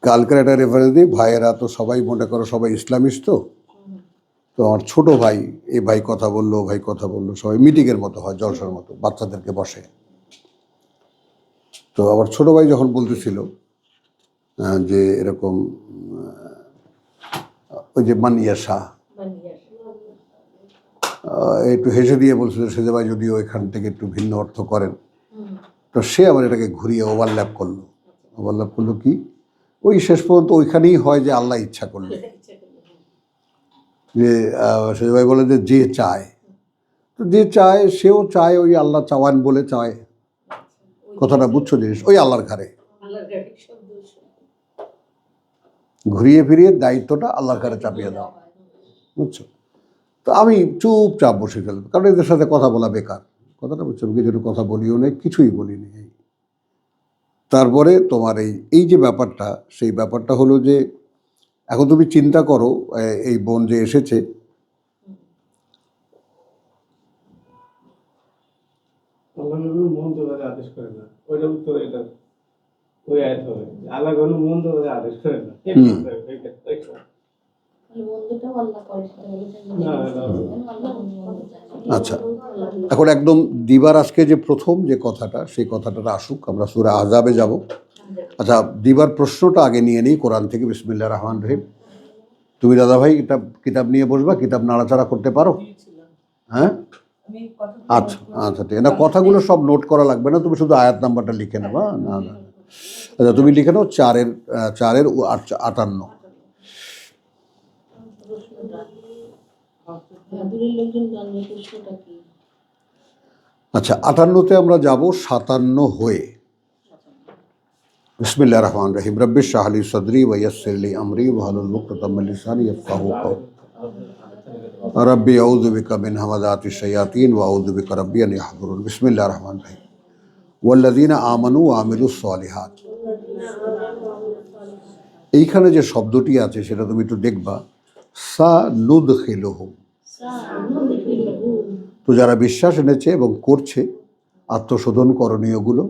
কালকের একটা রেফারেন্স দিই, ভাইয়েরা তো সবাই মনে করো সবাই ইসলামিস্ট, তো আমার ছোট ভাই, এই ভাই কথা বললো, ভাই কথা বললো, সবাই মিটিংয়ের মতো হয়, জলসার মতো, বাচ্চাদেরকে বসে। তো আমার ছোট ভাই যখন বলতেছিল যে এরকম ওই যে মানিয়া শাহ একটু হেসে দিয়ে বলছিল সেজে ভাই যদিও এখান থেকে একটু ভিন্ন অর্থ করেন, তো সে আবার এটাকে ঘুরিয়ে ওভারল্যাপ করলো কি ওই শেষ পর্যন্ত ওইখানেই হয় যে আল্লাহ ইচ্ছা করলে, যে সেজে ভাই বলে যে চায়, তো যে চায় সেও চায় ওই আল্লাহ চাওয়ান বলে চায়। কথাটা বুঝছো জিনিস, ওই আল্লাহর ঘরে ঘুরিয়ে ফিরিয়ে দায়িত্বটা আল্লাহর ঘরে চাপিয়ে দাও, বুঝছো। তো আমি চুপচাপ বসে গেলাম, কারণ এদের সাথে কথা বলা বেকার। কথাটা বুঝছো, কিছু কথা বলিও নেই, কিছুই বলিনি। তারপরে তোমার এই যে ব্যাপারটা, সেই ব্যাপারটা হলো যে এখন তুমি চিন্তা করো, এই বোন যে এসেছে, আচ্ছা এখন একদম দিবার আজকে যে প্রথম যে কথাটা, সেই কথাটা আসুক, আমরা সূরা আহজাবে যাব। আচ্ছা, দিবার প্রশ্নটা আগে নিয়ে নিই কোরআন থেকে। বিসমিল্লাহির রহমানির রহিম। তুমি দাদা ভাই কিতাব নিয়ে বসবা, কিতাব নাড়াচাড়া করতে পারো? হ্যাঁ, আচ্ছা আচ্ছা, ঠিক না, কথাগুলো সব নোট করা লাগবে না, তুমি শুধু আয়াত নাম্বারটা লিখে নেবা। না না, আচ্ছা তুমি লিখে নাও 4-এর 58। আচ্ছা, 58তে আমরা যাব 57 হয়ে। বিসমিল্লাহির রহমানির রহিম। রব্বি ইশরাহ লি সাদরি ওয়া ইয়াসসির লি আমরি ওয়াহলুল উকদাতাম মিন লিসানি ইয়াফকাহু কওলি। রব্বি আউযু বিকা মিন হামাযাতিশ শায়াতিন ওয়া আউযু বিকা রব্বি আন ইয়াহযুরুন। বিসমিল্লাহির রহমানির রহিম। ওয়াল্লাযীনা আমানু ওয়া আমিলুস সালিহাত। এইখানে যে শব্দটি আছে সেটা তুমি একটু দেখবা, সানুদখিলুহুম। তো যারা বিশ্বাস এনেছে এবং করছে আত্মশোধন করণীয়গুলো,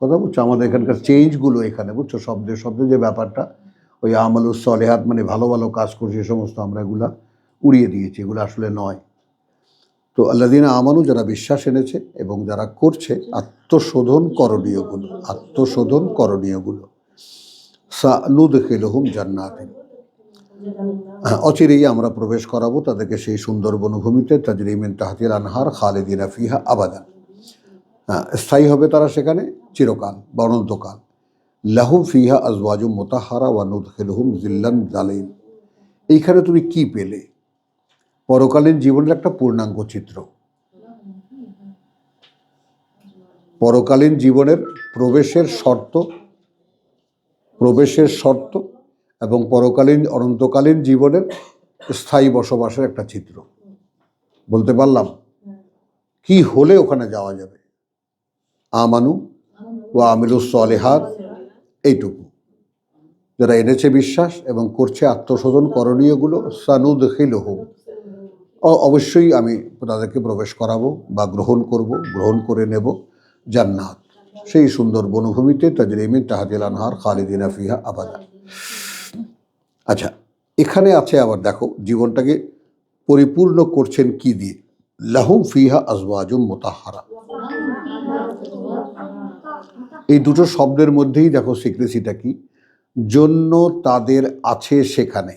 কথা বুঝছো, আমাদের এখানকার চেঞ্জগুলো এখানে বুঝছো, শব্দে যে ব্যাপারটা, ওই আমালুস সালেহাত মানে ভালো ভালো কাজ করছে, এই সমস্ত আমরা এগুলা উড়িয়ে দিয়েছি, এগুলো আসলে নয়। তো আল্লাযীনা আমানু, যারা বিশ্বাস এনেছে এবং যারা করছে আত্মশোধন করণীয়গুলো, সানুদখিলুহুম জান্নাতিন, অচিরেই আমরা প্রবেশ করাবো তাদেরকে সেই সুন্দর বনভূমিতে, তাজরি মিন তাহতিল আনহার খালিদিনা ফিহা আবাদান, স্থায়ী হবে তারা সেখানে চিরকাল বা অনন্তকাল। লাহুম ফিহা আজওয়াজুম মুতাহহারা ওয়া নুদখিলুহুম যিল্লান যালিল। এইখানে তুমি কি পেলে? পরকালীন জীবনের একটা পূর্ণাঙ্গ চিত্র। পরকালীন জীবনের প্রবেশের শর্ত এবং পরকালীন অনন্তকালীন জীবনের স্থায়ী বসবাসের একটা চিত্র। বলতে পারলাম কি হলে ওখানে যাওয়া যাবে? আমানু ওয়া আমিলুস সালিহাত, এইটুকু। যারা এনেছে বিশ্বাস এবং করছে আত্মশোধন করণীয়গুলো, সানুদখিলুহুম, অবশ্যই আমি তাদেরকে প্রবেশ করাবো বা গ্রহণ করে নেব জান্নাত, সেই সুন্দর বনভূমিতে, তাজরি মিন তাহতিল আনহার খালিদিনা ফিহা আবাদা। আচ্ছা, এখানে আছে আবার দেখো জীবনটাকে পরিপূর্ণ করছেন কি দিয়ে? লাহুম ফিহা আজওয়াজুম মুতাহহারা। এই দুটো শব্দের মধ্যেই দেখো সিক্রেসিটা কি, জন্য তাদের আছে সেখানে।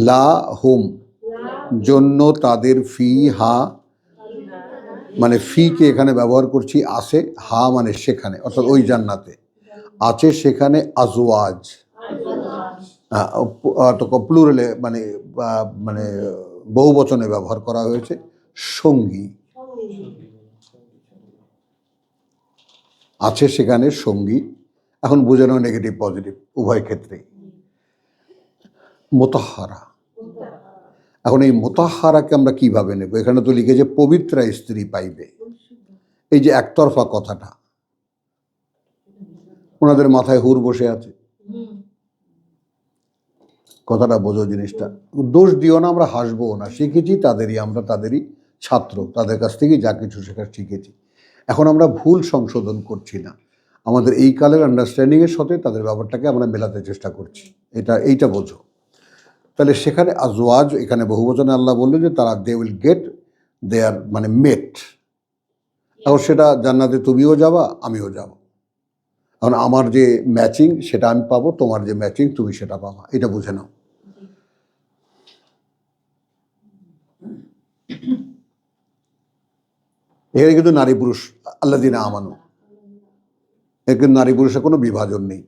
লা হুম, জন্য তাদের, ফিহা মানে ফিকে এখানে ব্যবহার করছি, আছে, হা মানে সেখানে, অর্থাৎ ওই জান্নাতে আছে সেখানে আজওয়াজ, প্লুরালে মানে মানে বহু বচনে ব্যবহার করা হয়েছে, সঙ্গী আছে সেখানে, সঙ্গী। এখন বুঝে নাও নেগেটিভ পজিটিভ উভয় ক্ষেত্রে। মুতাহহারা, এখন এই মুতাহহারাকে আমরা কিভাবে নেব? এখানে তো লিখেছে পবিত্রা স্ত্রী পাইবে। এই যে একতরফা কথাটা, ওনাদের মাথায় হুর বসে আছে, কথাটা বোঝো জিনিসটা। দোষ দিও না, আমরা হাসবো না, শিখেছি আমরা তাদেরই ছাত্র, তাদের কাছ থেকে যা কিছু শেখার শিখেছি। এখন আমরা ভুল সংশোধন করছি না, আমাদের এই কালের আন্ডারস্ট্যান্ডিংয়ের সাথে তাদের ব্যাপারটাকে আমরা মেলাতে চেষ্টা করছি, এইটা বোঝো। তাহলে সেখানে আজওয়াজ, এখানে বহুবচনে আল্লাহ বললেন যে তারা দে উইল গেট দেয়ার মানে মেট। এখন সেটা জান্নাতে তুমিও যাবা, আমিও যাব। এখন আমার যে ম্যাচিং সেটা আমি পাবো, তোমার যে ম্যাচিং তুমি সেটা পাবা, এটা বুঝে নাও। এখানে কিন্তু নারী পুরুষ আল্লাযিনা আমানু, এর কিন্তু নারী পুরুষের কোনো বিভাজন নেই।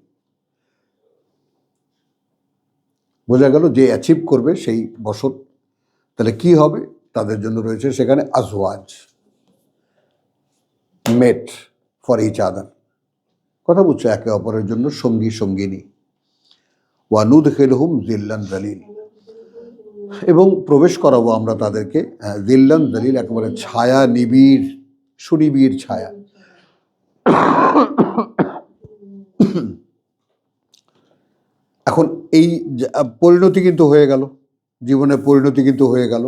বোঝা গেল যে অ্যাচিভ করবে সেই বসত, তাহলে কি হবে, তাদের জন্য রয়েছে সেখানে আজওয়াজ, মেট ফর ইচ আদার, কথা বুঝছো, একে অপরের জন্য সঙ্গী সঙ্গিনী। ওয়ানুদখিলহুম যিল্লান যালিল, এবং প্রবেশ করাবো আমরা তাদেরকে যিল্লান যালিল, একেবারে ছায়া নিবিড়, সুনিবিড় ছায়া। এখন এই পরিণতি কিন্তু হয়ে গেল, জীবনের পরিণতি কিন্তু হয়ে গেল।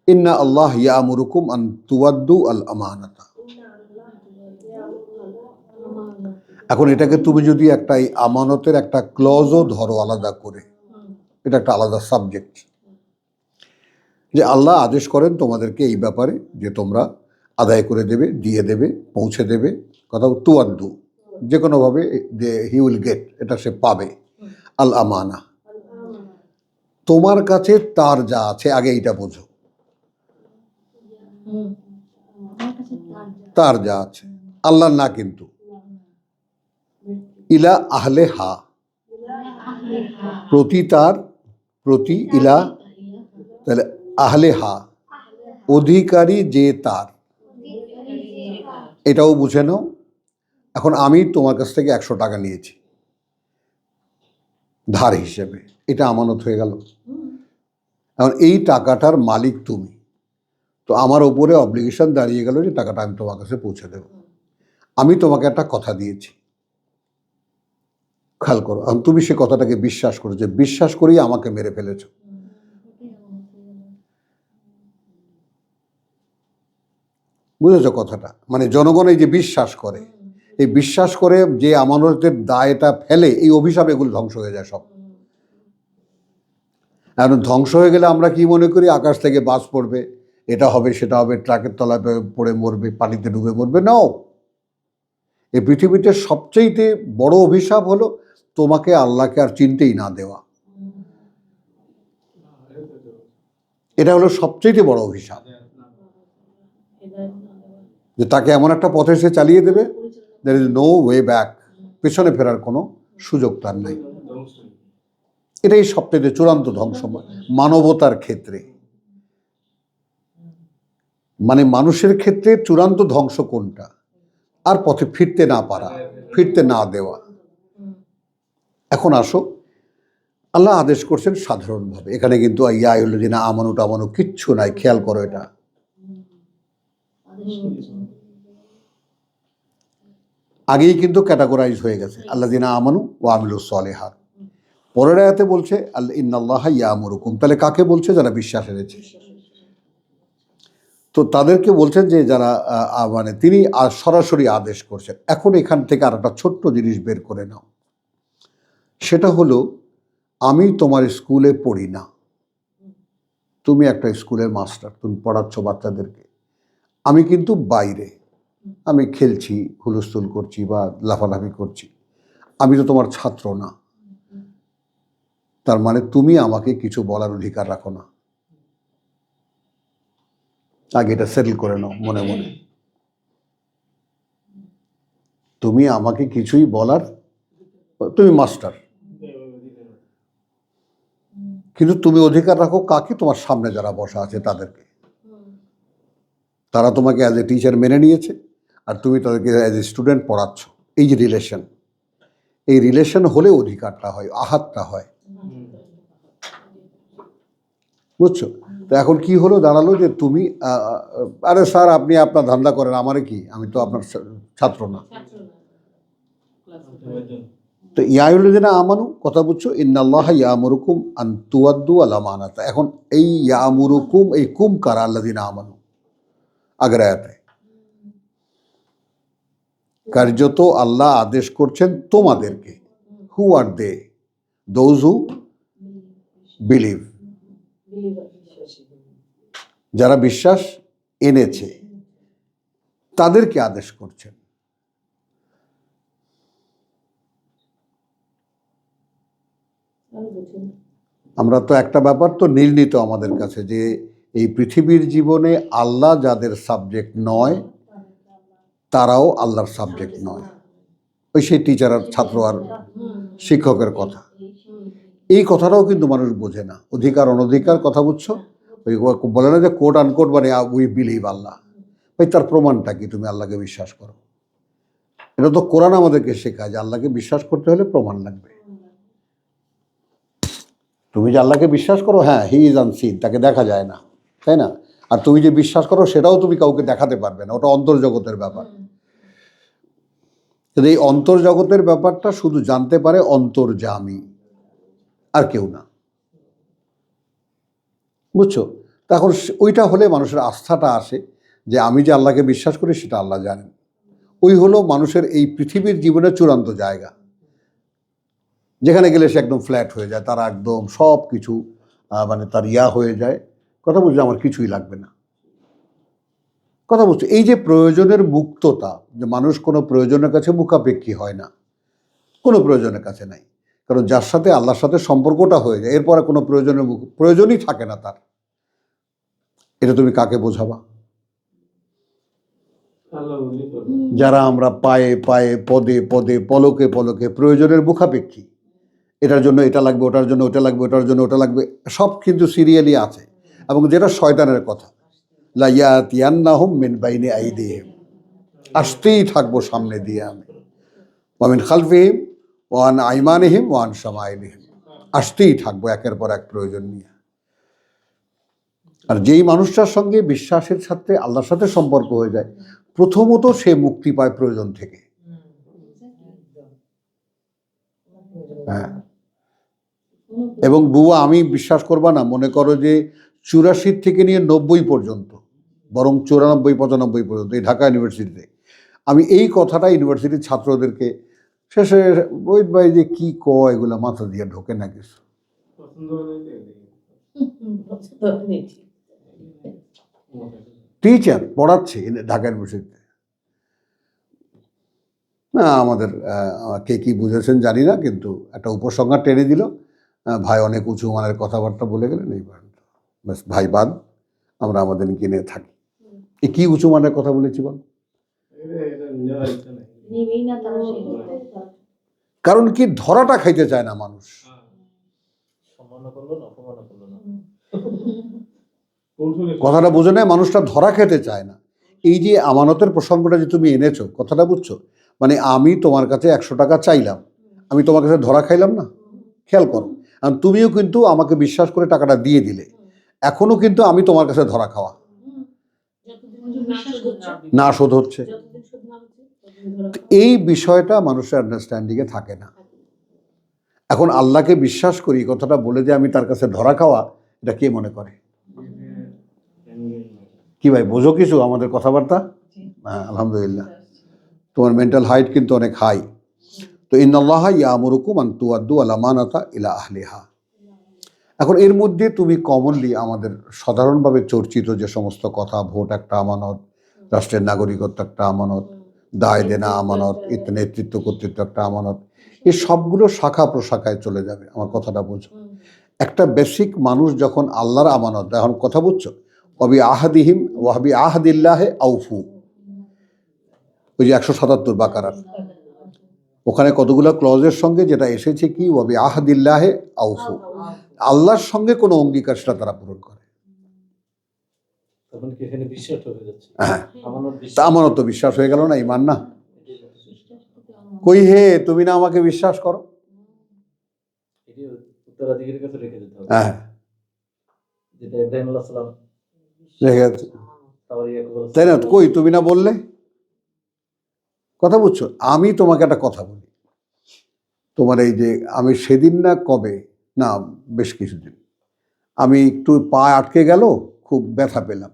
ইন্না আল্লাহ ইয়ামুরুকুম আন তুওয়াদ্দু আল আমানাতা। এখন এটাকে তুমি যদি একটা এই আমানতের একটা ক্লজও ধরো আলাদা করে, এটা একটা আলাদা সাবজেক্ট, যে আল্লাহ আদেশ করেন তোমাদেরকে এই ব্যাপারে যে তোমরা আদায় করে দেবে, দিয়ে দেবে, পৌঁছে দেবে, কথা তুয়াদ্দু, যে কোনোভাবে যে হি উইল গেট, এটা সে পাবে, আল আমানা, তোমার কাছে তার যা আছে, আগে এইটা বোঝো, তার যা আছে, আল্লাহর না কিন্তু, ইলা আহলে হা, প্রতি তার, প্রতি ইলা, তাহলে আহলে হা, অধিকারী যে তার, এটাও বুঝে নাও। এখন আমি তোমার কাছ থেকে 100 টাকা নিয়েছি ধার হিসেবে, এটা আমানত হয়ে গেল। এখন এই টাকাটার মালিক তুমি, তো আমার ওপরে অব্লিগেশন দাঁড়িয়ে গেল যে টাকাটা আমি তোমার কাছে পৌঁছে দেব। আমি তোমাকে একটা কথা দিয়েছি, খেয়াল করো, এখন তুমি সে কথাটাকে বিশ্বাস করেছো, বিশ্বাস করেই আমাকে মেরে ফেলেছো। বুঝেছো কথাটা? মানে জনগণ এই যে বিশ্বাস করে, এই বিশ্বাস করে যে আমানতের দায়টা ফেলে, এই অভিশাপ এগুলো ধ্বংস হয়ে যায় সব। এখন ধ্বংস হয়ে গেলে আমরা কি মনে করি, আকাশ থেকে বাস পড়বে, এটা হবে সেটা হবে, ট্রাকের তলায় পড়ে মরবে, পানিতে ডুবে মরবে। নাও, এই পৃথিবীতে সবচেয়ে বড় অভিশাপ হলো তোমাকে আল্লাহকে আর চিনতেই না দেওয়া। এটা হলো সবচেয়ে বড় অভিশাপ, যে তাকে এমন একটা পথে সে চালিয়ে দেবে, there is no way back, পেছনে ফেরার কোনো সুযোগ তার নাই। এটাই সবচেয়ে চূড়ান্ত ধ্বংস মানবতার ক্ষেত্রে, মানে মানুষের ক্ষেত্রে চূড়ান্ত ধ্বংস কোনটা, আর পথে ফিরতে না পারা, ফিরতে না দেওয়া। এখন আসো, আল্লাহ আদেশ করছেন সাধারণভাবে, এখানে কিন্তু ইয়া আইয়ুহাল্লাযীনা আমানু টামানু কিচ্ছু নাই, খেয়াল করো, এটা আগেই কিন্তু ক্যাটাগরাইজ হয়ে গেছে, আল্লাযীনা আমানু ওয়া আমিলুস সালিহাত। পরের আয়াতে বলছে ইন্নাল্লাহা ইয়ামুরুকুম, তাহলে কাকে বলছে? যারা বিশ্বাস এনেছে। তো তাদেরকে বলছেন যে যারা মানে তিনি সরাসরি আদেশ করছেন। এখন এখান থেকে আর একটা ছোট্ট জিনিস বের করে নাও, সেটা হলো, আমি তোমার স্কুলে পড়ি না, তুমি একটা স্কুলের মাস্টার, তুমি পড়াচ্ছ বাচ্চাদেরকে, আমি কিন্তু বাইরে, আমি খেলছি, হুলস্থুল করছি বা লাফালাফি করছি, আমি তো তোমার ছাত্র না, তার মানে তুমি আমাকে কিছু বলার অধিকার রাখো না। আগে এটা সেটেল করে নাও মনে মনে, তুমি আমাকে কিছুই বলার, তুমি মাস্টার, কিন্তু তুমি অধিকার রাখো কাকে? তোমার সামনে যারা বসা আছে তাদেরকে। তারা তোমাকে অ্যাজ এ টিচার মেনে নিয়েছে, আর তুমি তাদেরকে অ্যাজ এ স্টুডেন্ট পড়াচ্ছ। এই যে রিলেশন, এই রিলেশন হলে অধিকারটা হয়, আহাতটা হয়, বুঝছো? তো এখন কি হলো, দাঁড়ালো যে তুমি আরে স্যার আপনি আপনার ধান্দা করেন, আমারে কি, আমি তো আপনার ছাত্র না। তো ইয়া আইয়ুহাল্লাযীনা আমানু, কথা বুঝছো, ইন্নাল্লাহা ইয়ামুরুকুম আন তুওয়াদ্দু আল আমানাতা। এখন এই ইয়ামুরুকুম, এই কুম কারা? আল্লাযীনা আমানু, আগের আয়াতে। কার্যত আল্লাহ আদেশ করছেন তোমাদেরকে। হু আর দে? দোজ হু বিলিভ, যারা বিশ্বাস এনেছে তাদেরকে আদেশ করছেন। আমরা তো একটা ব্যাপার তো নির্ণীত আমাদের কাছে, যে এই পৃথিবীর জীবনে আল্লাহ যাদের সাবজেক্ট নয় তারাও আল্লাহর সাবজেক্ট নয়। ওই সেই টিচার আর ছাত্র আর শিক্ষকের কথা, এই কথাটাও কিন্তু মানুষ বোঝে না। অধিকার অনধিকার কথা বুঝছো? ওই বলে না যে কোট আনকোট মানে উই বিলিভ আল্লাহ। ভাই তার প্রমাণটা কি? তুমি আল্লাহকে বিশ্বাস করো। এটা তো কোরআন আমাদেরকে শেখায় যে আল্লাহকে বিশ্বাস করতে হলে প্রমাণ লাগবে। তুমি যে আল্লাহকে বিশ্বাস করো, হ্যাঁ হি ইজ আনসিন, তাকে দেখা যায় না, তাই না? আর তুমি যে বিশ্বাস করো সেটাও তুমি কাউকে দেখাতে পারবে না, ওটা অন্তর্জগতের ব্যাপার। কিন্তু এই অন্তর্জগতের ব্যাপারটা শুধু জানতে পারে অন্তর্যামী, আর কেউ না। বুঝছো? তা এখন ওইটা হলে মানুষের আস্থাটা আসে যে আমি যে আল্লাহকে বিশ্বাস করি সেটা আল্লাহ জানেন। ওই হলো মানুষের এই পৃথিবীর জীবনের চূড়ান্ত জায়গা, যেখানে গেলে সে একদম ফ্ল্যাট হয়ে যায়, তারা একদম সব কিছু মানে তার হয়ে যায়। কথা বুঝলে আমার কিছুই লাগবে না। কথা বুঝছো? এই যে প্রয়োজনের মুক্ততা, যে মানুষ কোনো প্রয়োজনের কাছে মুখাপেক্ষী হয় না, কোনো প্রয়োজনের কাছে নাই। কারণ যার সাথে আল্লাহর সাথে সম্পর্কটা হয়ে যায় এরপরে কোনো প্রয়োজনই থাকে না তার। এটা তুমি কাকে বোঝাবা? যারা আমরা পায়ে পায়ে পদে পদে পলকে পলকে প্রয়োজনের মুখাপেক্ষী, এটার জন্য এটা লাগবে, ওটার জন্য ওটা লাগবে, ওটার জন্য ওটা লাগবে, সব কিন্তু সিরিয়ালি আছে। এবং যেটা শয়তানের কথা, লা ইয়াতিয়ান্নাহুম মিন বাইনি আইদিহিম, আসতেই থাকবো সামনে দিয়ে আমি, ওয়া মিন খালফিহিম ওয়া আন আইমানিহিম ওয়া আন শামাইলিহিম, আসতেই থাকবো একের পর এক প্রয়োজন নিয়ে। আর যেই মানুষটার সঙ্গে বিশ্বাসের সাথে আল্লাহর সাথে সম্পর্ক হয়ে যায়, প্রথমত সে মুক্তি পায় প্রয়োজন থেকে। হ্যাঁ, এবং বুয়া আমি বিশ্বাস করবা না, মনে করো যে 84 থেকে নিয়ে 90 পর্যন্ত, বরং 94-95 পর্যন্ত এই ঢাকা ইউনিভার্সিটিতে আমি এই কথাটা ইউনিভার্সিটির ছাত্রদেরকে শেষে ওই ভাই যে কি কয় এগুলো মাথা দিয়ে ঢোকে না কিছু। টিচার পড়াচ্ছে ঢাকা ইউনিভার্সিটিতে, না আমাদের কে কি বুঝেছেন জানি না, কিন্তু একটা উপসংহার টেনে দিল, ভাই অনেক উঁচু মানের কথাবার্তা বলে গেলেন, এই ব্যাস ভাই বাদ, আমরা আমাদের কিনে থাকি। এ কি উঁচু মানের কথা বলেছি বল? কারণ কি, ধরাটা খাইতে চায় না মানুষ। কথাটা বুঝে নেয়, মানুষটা ধরা খেতে চায় না। এই যে আমানতের প্রসঙ্গটা যে তুমি এনেছো, কথাটা বুঝছো? মানে আমি তোমার কাছে 100 টাকা চাইলাম, আমি তোমার কাছে ধরা খাইলাম না? খেয়াল করো, আর তুমিও কিন্তু আমাকে বিশ্বাস করে টাকাটা দিয়ে দিলে, এখনো কিন্তু আমি তোমার কাছে ধরা খাওয়া, না শোধ হচ্ছে। এই বিষয়টা মানুষের আন্ডারস্ট্যান্ডিংয়ে থাকে না। এখন আল্লাহকে বিশ্বাস করি কথাটা বলে যে আমি তার কাছে ধরা খাওয়া, এটা কে মনে করে? কি ভাই বোঝো কিছু আমাদের কথাবার্তা? হ্যাঁ আলহামদুলিল্লাহ, তোমার মেন্টাল হাইট কিন্তু অনেক হাই। তো ইন্নাল্লাহা ইয়ামুরুকুম আন তুআদ্দুল আমানাতা ইলা আহলিহা। এখন এর মধ্যে তুমি কমনলি আমাদের সাধারণভাবে চর্চিত যে সমস্ত কথা, ভোট একটা আমানত, রাষ্ট্রের নাগরিকত্ব একটা আমানত, দায় দেনা আমানত, নেতৃত্ব কর্তৃত্ব একটা আমানত, এই সবগুলো শাখা প্রশাখায় চলে যাবে। আমার কথাটা বুঝো, একটা বেসিক মানুষ যখন আল্লাহর আমানত, এখন কথা বুঝছো, ওয়াবি আহাদিহিম ওয়াবি আহাদিল্লাহে আউফু, ওই যে 177 বাকারার ওখানে কতগুলো ক্লজের সঙ্গে যেটা এসেছে কি, ওয়াবি আহাদিল্লাহে আউফু, আল্লাহর সঙ্গে কোনো অঙ্গীকার সেটা তারা পূরণ করে। হ্যাঁ, আমানত তো বিশ্বাস হয়ে গেল না, ইমান না? কই হে তুমি না আমাকে বিশ্বাস করো? হ্যাঁ, তাই না? কই তুমি না বললে? কথা বুঝছো? আমি তোমাকে একটা কথা বলি, তোমার এই যে আমি সেদিন না কবে, না বেশ কিছুদিন, আমি একটু পা আটকে গেল, খুব ব্যথা পেলাম,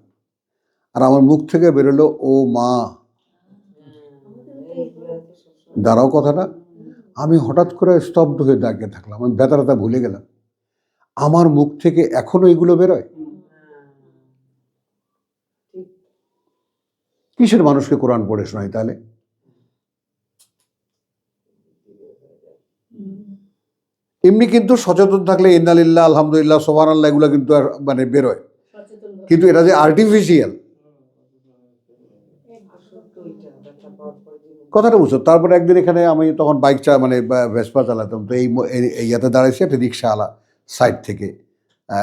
আর আমার মুখ থেকে বেরোলো ও মা। দাঁড়াও কথাটা, আমি হঠাৎ করে স্তব্ধ হয়ে দাঁড়িয়ে থাকলাম, আমি ব্যথা ভুলে গেলাম। আমার মুখ থেকে এখনো এগুলো বেরোয়? কিসের মানুষকে কোরআন পড়ে শোনাই তাহলে? এমনি কিন্তু সচেতন থাকলে ইন্নালিল্লাহ, আলহামদুলিল্লাহ, সুবহানাল্লাহ এগুলো কিন্তু মানে বেরোয়, কিন্তু এটা যে আর্টিফিশিয়াল, কথাটা বুঝছো? তারপরে একদিন এখানে আমি তখন বাইক মানে ভেসপা চালাতাম, তো এই ইয়াতে দাঁড়াইছি একটা রিক্সাওয়ালা সাইড থেকে,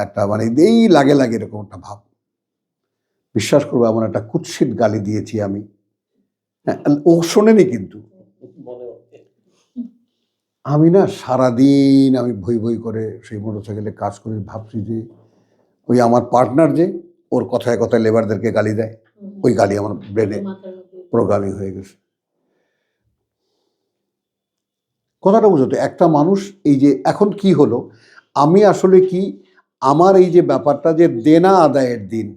একটা মানে এই লাগে এরকম একটা ভাব। বিশ্বাস করবো এমন একটা কুৎসিত গালি দিয়েছি আমি, ও শোনেনি কিন্তু। আমি না সারাদিন আমি ভই করে সেই মোটরসাইকেলে কাজ করে ভাবছি যে ওই আমার পার্টনার যে ওর কথায় কথায় লেবারদেরকে গালি দেয়, ওই গালি আমার ব্রেনে প্রোগ্রামিং হয়ে গেছে। কথাটা বুঝো তো, একটা মানুষ এই যে এখন কি হলো, আমি আসলে কি আমার এই যে ব্যাপারটা যে দেনা আদায়ের দিন,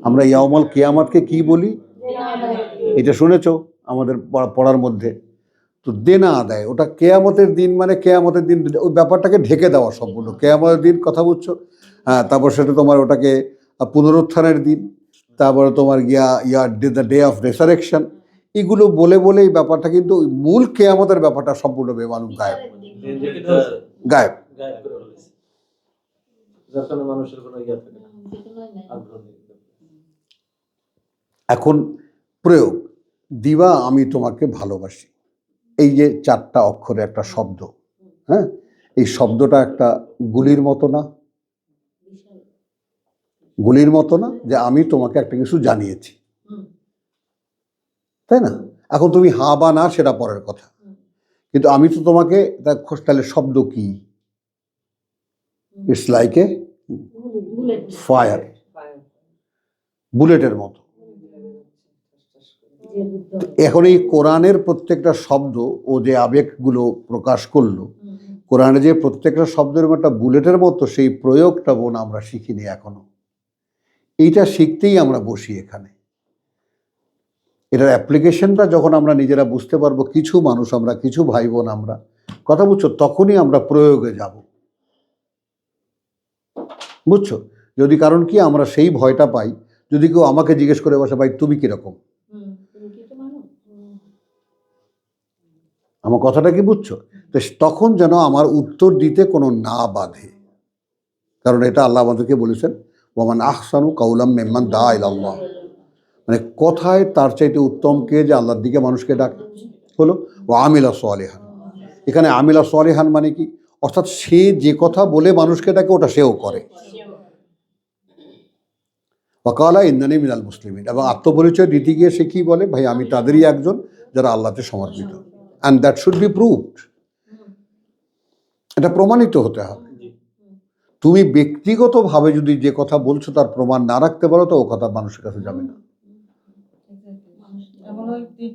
আমরা ইয়াউমুল কিয়ামতকে কি বলি? এটা শুনেছো আমাদের পড়ার মধ্যে? তো দেনা আদায়, ওটা কেয়ামতের দিন, মানে কেয়ামতের দিন ওই ব্যাপারটাকে ঢেকে দেওয়া সম্পূর্ণ কেয়ামতের দিন, কথা বুঝছো? হ্যাঁ, তারপর সেটা তোমার ওটাকে পুনরুত্থানের দিন, তারপরে তোমার দ্য ডে অফ রেসারেকশন, এগুলো বলে এই ব্যাপারটা কিন্তু ওই মূল কেয়ামতের ব্যাপারটা সম্পূর্ণ বেমানুম গায়েব। এখন প্রয়োগ, দিবা আমি তোমাকে ভালোবাসি, এই যে 4টা অক্ষরে একটা শব্দ, হ্যাঁ, এই শব্দটা একটা গুলির মতো না? গুলির মতো না যে আমি তোমাকে একটা কিছু জানিয়েছি, তাই না? এখন তুমি হা বা না সেটা পরের কথা, কিন্তু আমি তো তোমাকে, তাহলে শব্দ কি? ইটস লাইক এ ফায়ার, বুলেটের মতো। এখন এই কোরআনের প্রত্যেকটা শব্দ ও যে আবেগগুলো প্রকাশ করলো, কোরআনে যে প্রত্যেকটা শব্দের একটা বুলেটের মতো, সেই প্রয়োগটা বোন আমরা শিখিনি এখনো। এইটা শিখতেই আমরা বসি এখানে। এটার অ্যাপ্লিকেশনটা যখন আমরা নিজেরা বুঝতে পারবো, কিছু মানুষ আমরা, কিছু ভাই বোন আমরা, কথা বুঝছো, তখনই আমরা প্রয়োগে যাব, বুঝছো? যদি কারণ কি আমরা সেই ভয়টা পাই, যদি কেউ আমাকে জিজ্ঞেস করে বসে, ভাই তুমি কিরকম, আমার কথাটা কি বুঝছো? তো তখন যেন আমার উত্তর দিতে কোনো না বাধে, কারণ এটা আল্লাহ আমাদেরকে বলেছেন, ওয়ামান আহসানু কাউলাম মিম্মান দা ইলাল্লাহ, মানে কথায় তার চাইতে উত্তম কে যে আল্লাহর দিকে মানুষকে ডাকে, হলো ও আমিলা সালিহান। এখানে আমিলা সালিহান মানে কি? অর্থাৎ সে যে কথা বলে মানুষকে ডাকে ওটা সেও করে। ওয়াকালা ইন্নানি মিনাল মুসলিমিন, এবং আত্মপরিচয় দিতে গিয়ে সে কি বলে? ভাই আমি তাদেরই একজন যারা আল্লাহতে সমর্পিত। And that should be proved, এটা প্রমাণিত হতে হবে। তুমি ব্যক্তিগতভাবে যদি যে কথা বলছো তার প্রমাণ না রাখতে পারো, তো ও কথা মানুষের কাছে যাবে না।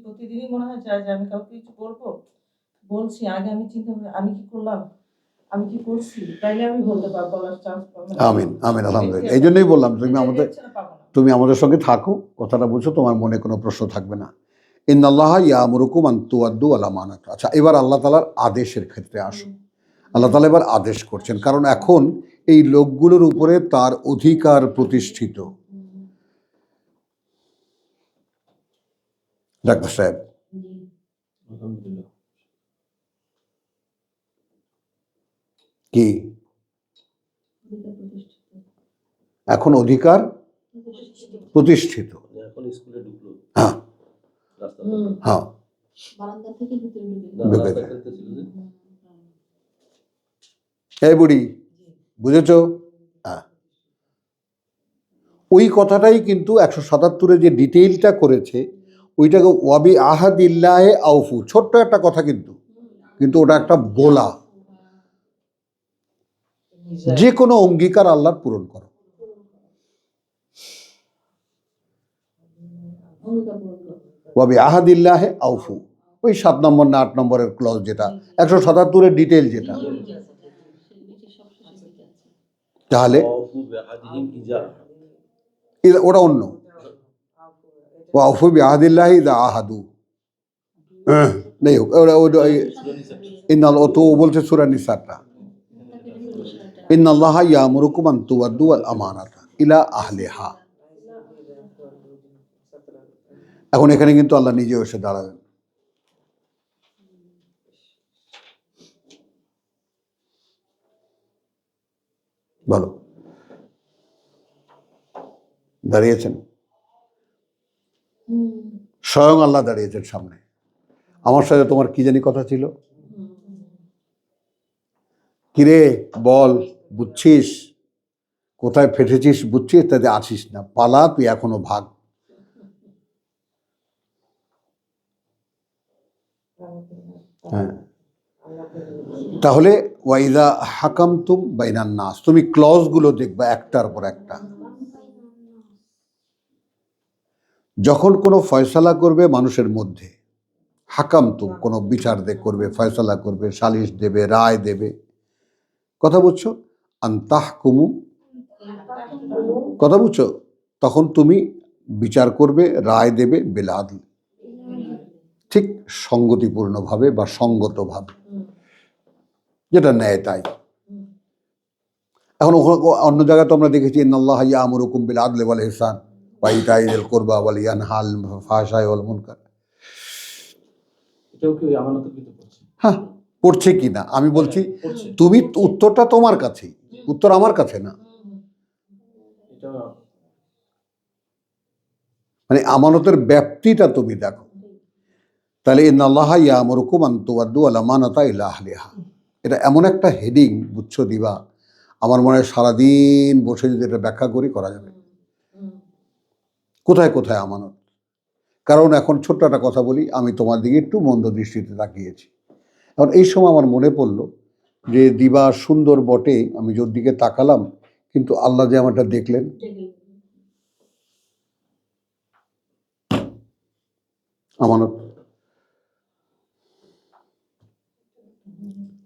প্রতিদিনই মনে হয় যে আমি কাউকে কিছু বলবো, বলছি আগে আমি চিন্তা করি আমি কি করলাম, আমি কি করছি, তাইলে আমি বলতে পারবো, বলার চান্স পাবো। আমিন আমিন, আলহামদুলিল্লাহ। এই জন্যই বললাম তুমি আমাদের সঙ্গে থাকো, কথাটা বুঝছো, তোমার মনে কোনো প্রশ্ন থাকবে না। ইন্নাল্লাহ ইয়ামুরুকুম আন তুআদ্দু আল আমানাত। আচ্ছা, এবার আল্লাহ তাআলার আদেশের ক্ষেত্রে আসো। আল্লাহ তাআলা এবার আদেশ করছেন, কারণ এখন এই লোকগুলোর উপরে তার অধিকার প্রতিষ্ঠিত। ডাক্তার সাহেব, কি এখন অধিকার প্রতিষ্ঠিত? হ্যাঁ হ্যাঁ, এই বুড়ি, বুঝেছ? হ্যাঁ, ওই কথাটাই কিন্তু 177-এ যে ডিটেইলটা করেছে, ওইটাকে ওয়াবি আহাদিল্লাহে আউফু, ছোট্ট একটা কথা, কিন্তু ওটা একটা গোলা, যে কোনো অঙ্গীকার আল্লাহর পূরণ করো। ওয়াবি আহাদিল্লাহে আউফু, ওই 7 নম্বর না 8 নম্বরের ক্লজ, যেটা 177-এর ডিটেইল যেটা, তাহলে ওটা অন্য। ওয়াফু বিআহদিল্লাহি ইযা আহাদু, নেই হোক ইন্নাল ও তো বলছে সূরা নিসাটা ইন্নাল্লাহা ইয়ামুরুকুম আন তুআদ্দু আল আমানাতা ইলা আহলিহা। এখন এখানে কিন্তু আল্লাহ নিজে এসে দাঁড়াবেন। বলো, দাঁড়িয়েছেন, স্বয়ং আল্লাহ দাঁড়িয়েছেন সামনে। আমার সাথে তোমার কি জানি কথা ছিল, কিরে বল, বুঝছিস কোথায় ফেটেছিস, বুঝছিস, তাতে আসিস না, পালা, তুই এখনো ভাগ। হ্যাঁ, তাহলে ওয়াইদা হাকামতুম বাইনান নাস, তুমি ক্লজগুলো দেখবা একটার পর একটা। যখন কোনো ফয়সালা করবে মানুষের মধ্যে, হাকামতুম কোনো বিচার করবে, ফয়সালা করবে, সালিশ দেবে, রায় দেবে, কথা বুঝছো, আনতাহকুমু, কথা বুঝছো, তখন তুমি বিচার করবে, রায় দেবে, বিল আদল, ঠিক সঙ্গতিপূর্ণভাবে বা সঙ্গতভাবে, যেটা ন্যায় তাই। এখন অন্য জায়গায় তো আমরা দেখেছি ইন্নাল্লাহা ইয়ামুরুকুম বিল আদলি ওয়াল ইহসান ওয়া ইতাই যিল কুরবা ওয়া ইয়ানহা আনিল ফাহশাই ওয়াল মুনকার। এটাও কি আমানতের ভিতর পড়ছে? হ্যাঁ, পড়ছে কি না আমি বলছি, তুমি উত্তরটা তোমার কাছেই, উত্তর আমার কাছে না। এটা মানে আমানতের ব্যাপ্তিটা তুমি দেখো। তাহলে ইন্নাল্লাহা ইয়ামুরুকুম আন তুআদ্দু আল আমানাতা ইলা আহলিহা, এটা এমন একটা হেডিং, বুঝছো দিবা, আমার মনে হয় সারাদিন বসে যদি এটা ব্যাখ্যা করা যাবে কোথায় কোথায় আমানত। কারণ এখন ছোট্ট একটা কথা বলি, আমি তোমার দিকে একটু মন্দ দৃষ্টিতে তাকিয়েছি। এখন এই সময় আমার মনে পড়লো যে দিবা সুন্দর বটে, আমি যোর দিকে তাকালাম, কিন্তু আল্লাহ যে আমারটা দেখলেন। আমানত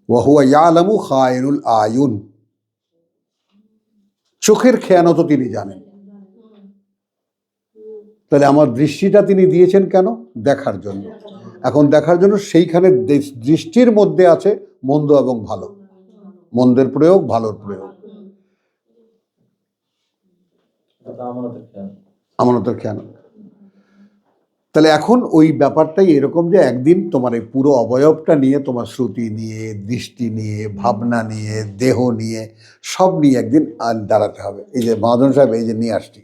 ওয়া হুয়া ইয়ালামু খায়িনুল আয়ুন, চোখের খেয়ানত তিনি জানেন। তাহলে আমার দৃষ্টিটা তিনি দিয়েছেন কেন? দেখার জন্য। এখন দেখার জন্য সেইখানে দৃষ্টির মধ্যে আছে মন্দ এবং ভালো, মন্দের প্রয়োগ, ভালোর প্রয়োগ, আমানতের খেয়ানত। তাহলে এখন ওই ব্যাপারটাই এরকম যে একদিন তোমার এই পুরো অবয়বটা নিয়ে, তোমার শ্রুতি নিয়ে, দৃষ্টি নিয়ে, ভাবনা নিয়ে, দেহ নিয়ে, সব নিয়ে একদিন দাঁড়াতে হবে। এই যে মহাজন সাহেব এই যে নিয়ে আসছি,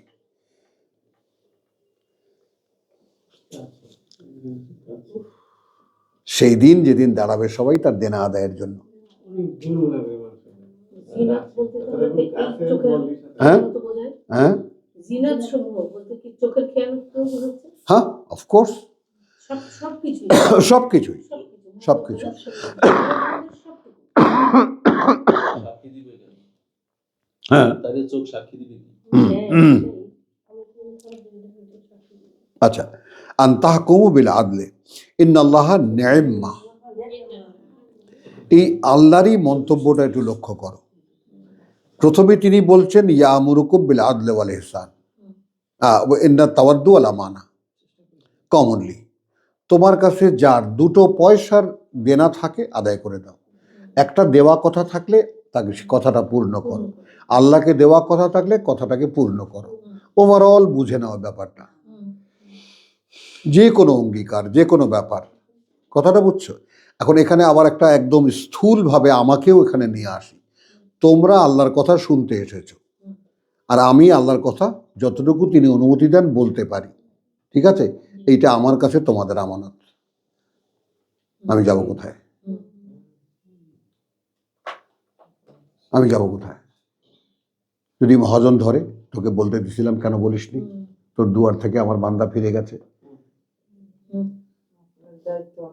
সেই দিন যেদিন দাঁড়াবে সবাই তার দেনা আদায়ের জন্য। হ্যাঁ হ্যাঁ হ্যাঁ, অফকোর্স, সবকিছুই সবকিছু। হ্যাঁ, চোখ সাক্ষী দিবে। আচ্ছা, আনতাহকুমু বিল আদলে ইন্নাল্লাহা নি'মা, এই আল্লাহরই মন্তব্যটা একটু লক্ষ্য করো। প্রথমে তিনি বলছেন ইয়ামুরুকুম বিল আদলি ওয়াল ইহসান ইন্না তাওয়াদ্দু আল আমানা। কমনলি তোমার কাছে যার দুটো পয়সার দেনা থাকে আদায় করে দাও, একটা দেওয়া কথা থাকলে তাকে কথাটা পূর্ণ করো, আল্লাহকে দেওয়া কথা থাকলে কথাটাকে পূর্ণ করো। ওভারঅল বুঝে নেওয়া ব্যাপারটা, যে কোনো অঙ্গীকার, যে কোনো ব্যাপার, কথাটা বুঝছো। এখন এখানে আবার একটা একদম স্থূলভাবে আমাকেও এখানে নিয়ে আসি। তোমরা আল্লাহর কথা শুনতে এসেছো, আর আমি আল্লাহর কথা যতটুকু তিনি অনুমতি দেন বলতে পারি, ঠিক আছে, এইটা আমার কাছে তোমাদের আমানত। আমি যাব কোথায়? আমি যাব কোথায়? যদি মহাজন ধরে, তোকে বলতে দিছিলাম কেন বলিসনি, তোর দুয়ার থেকে আমার বান্দা ফিরে গেছে,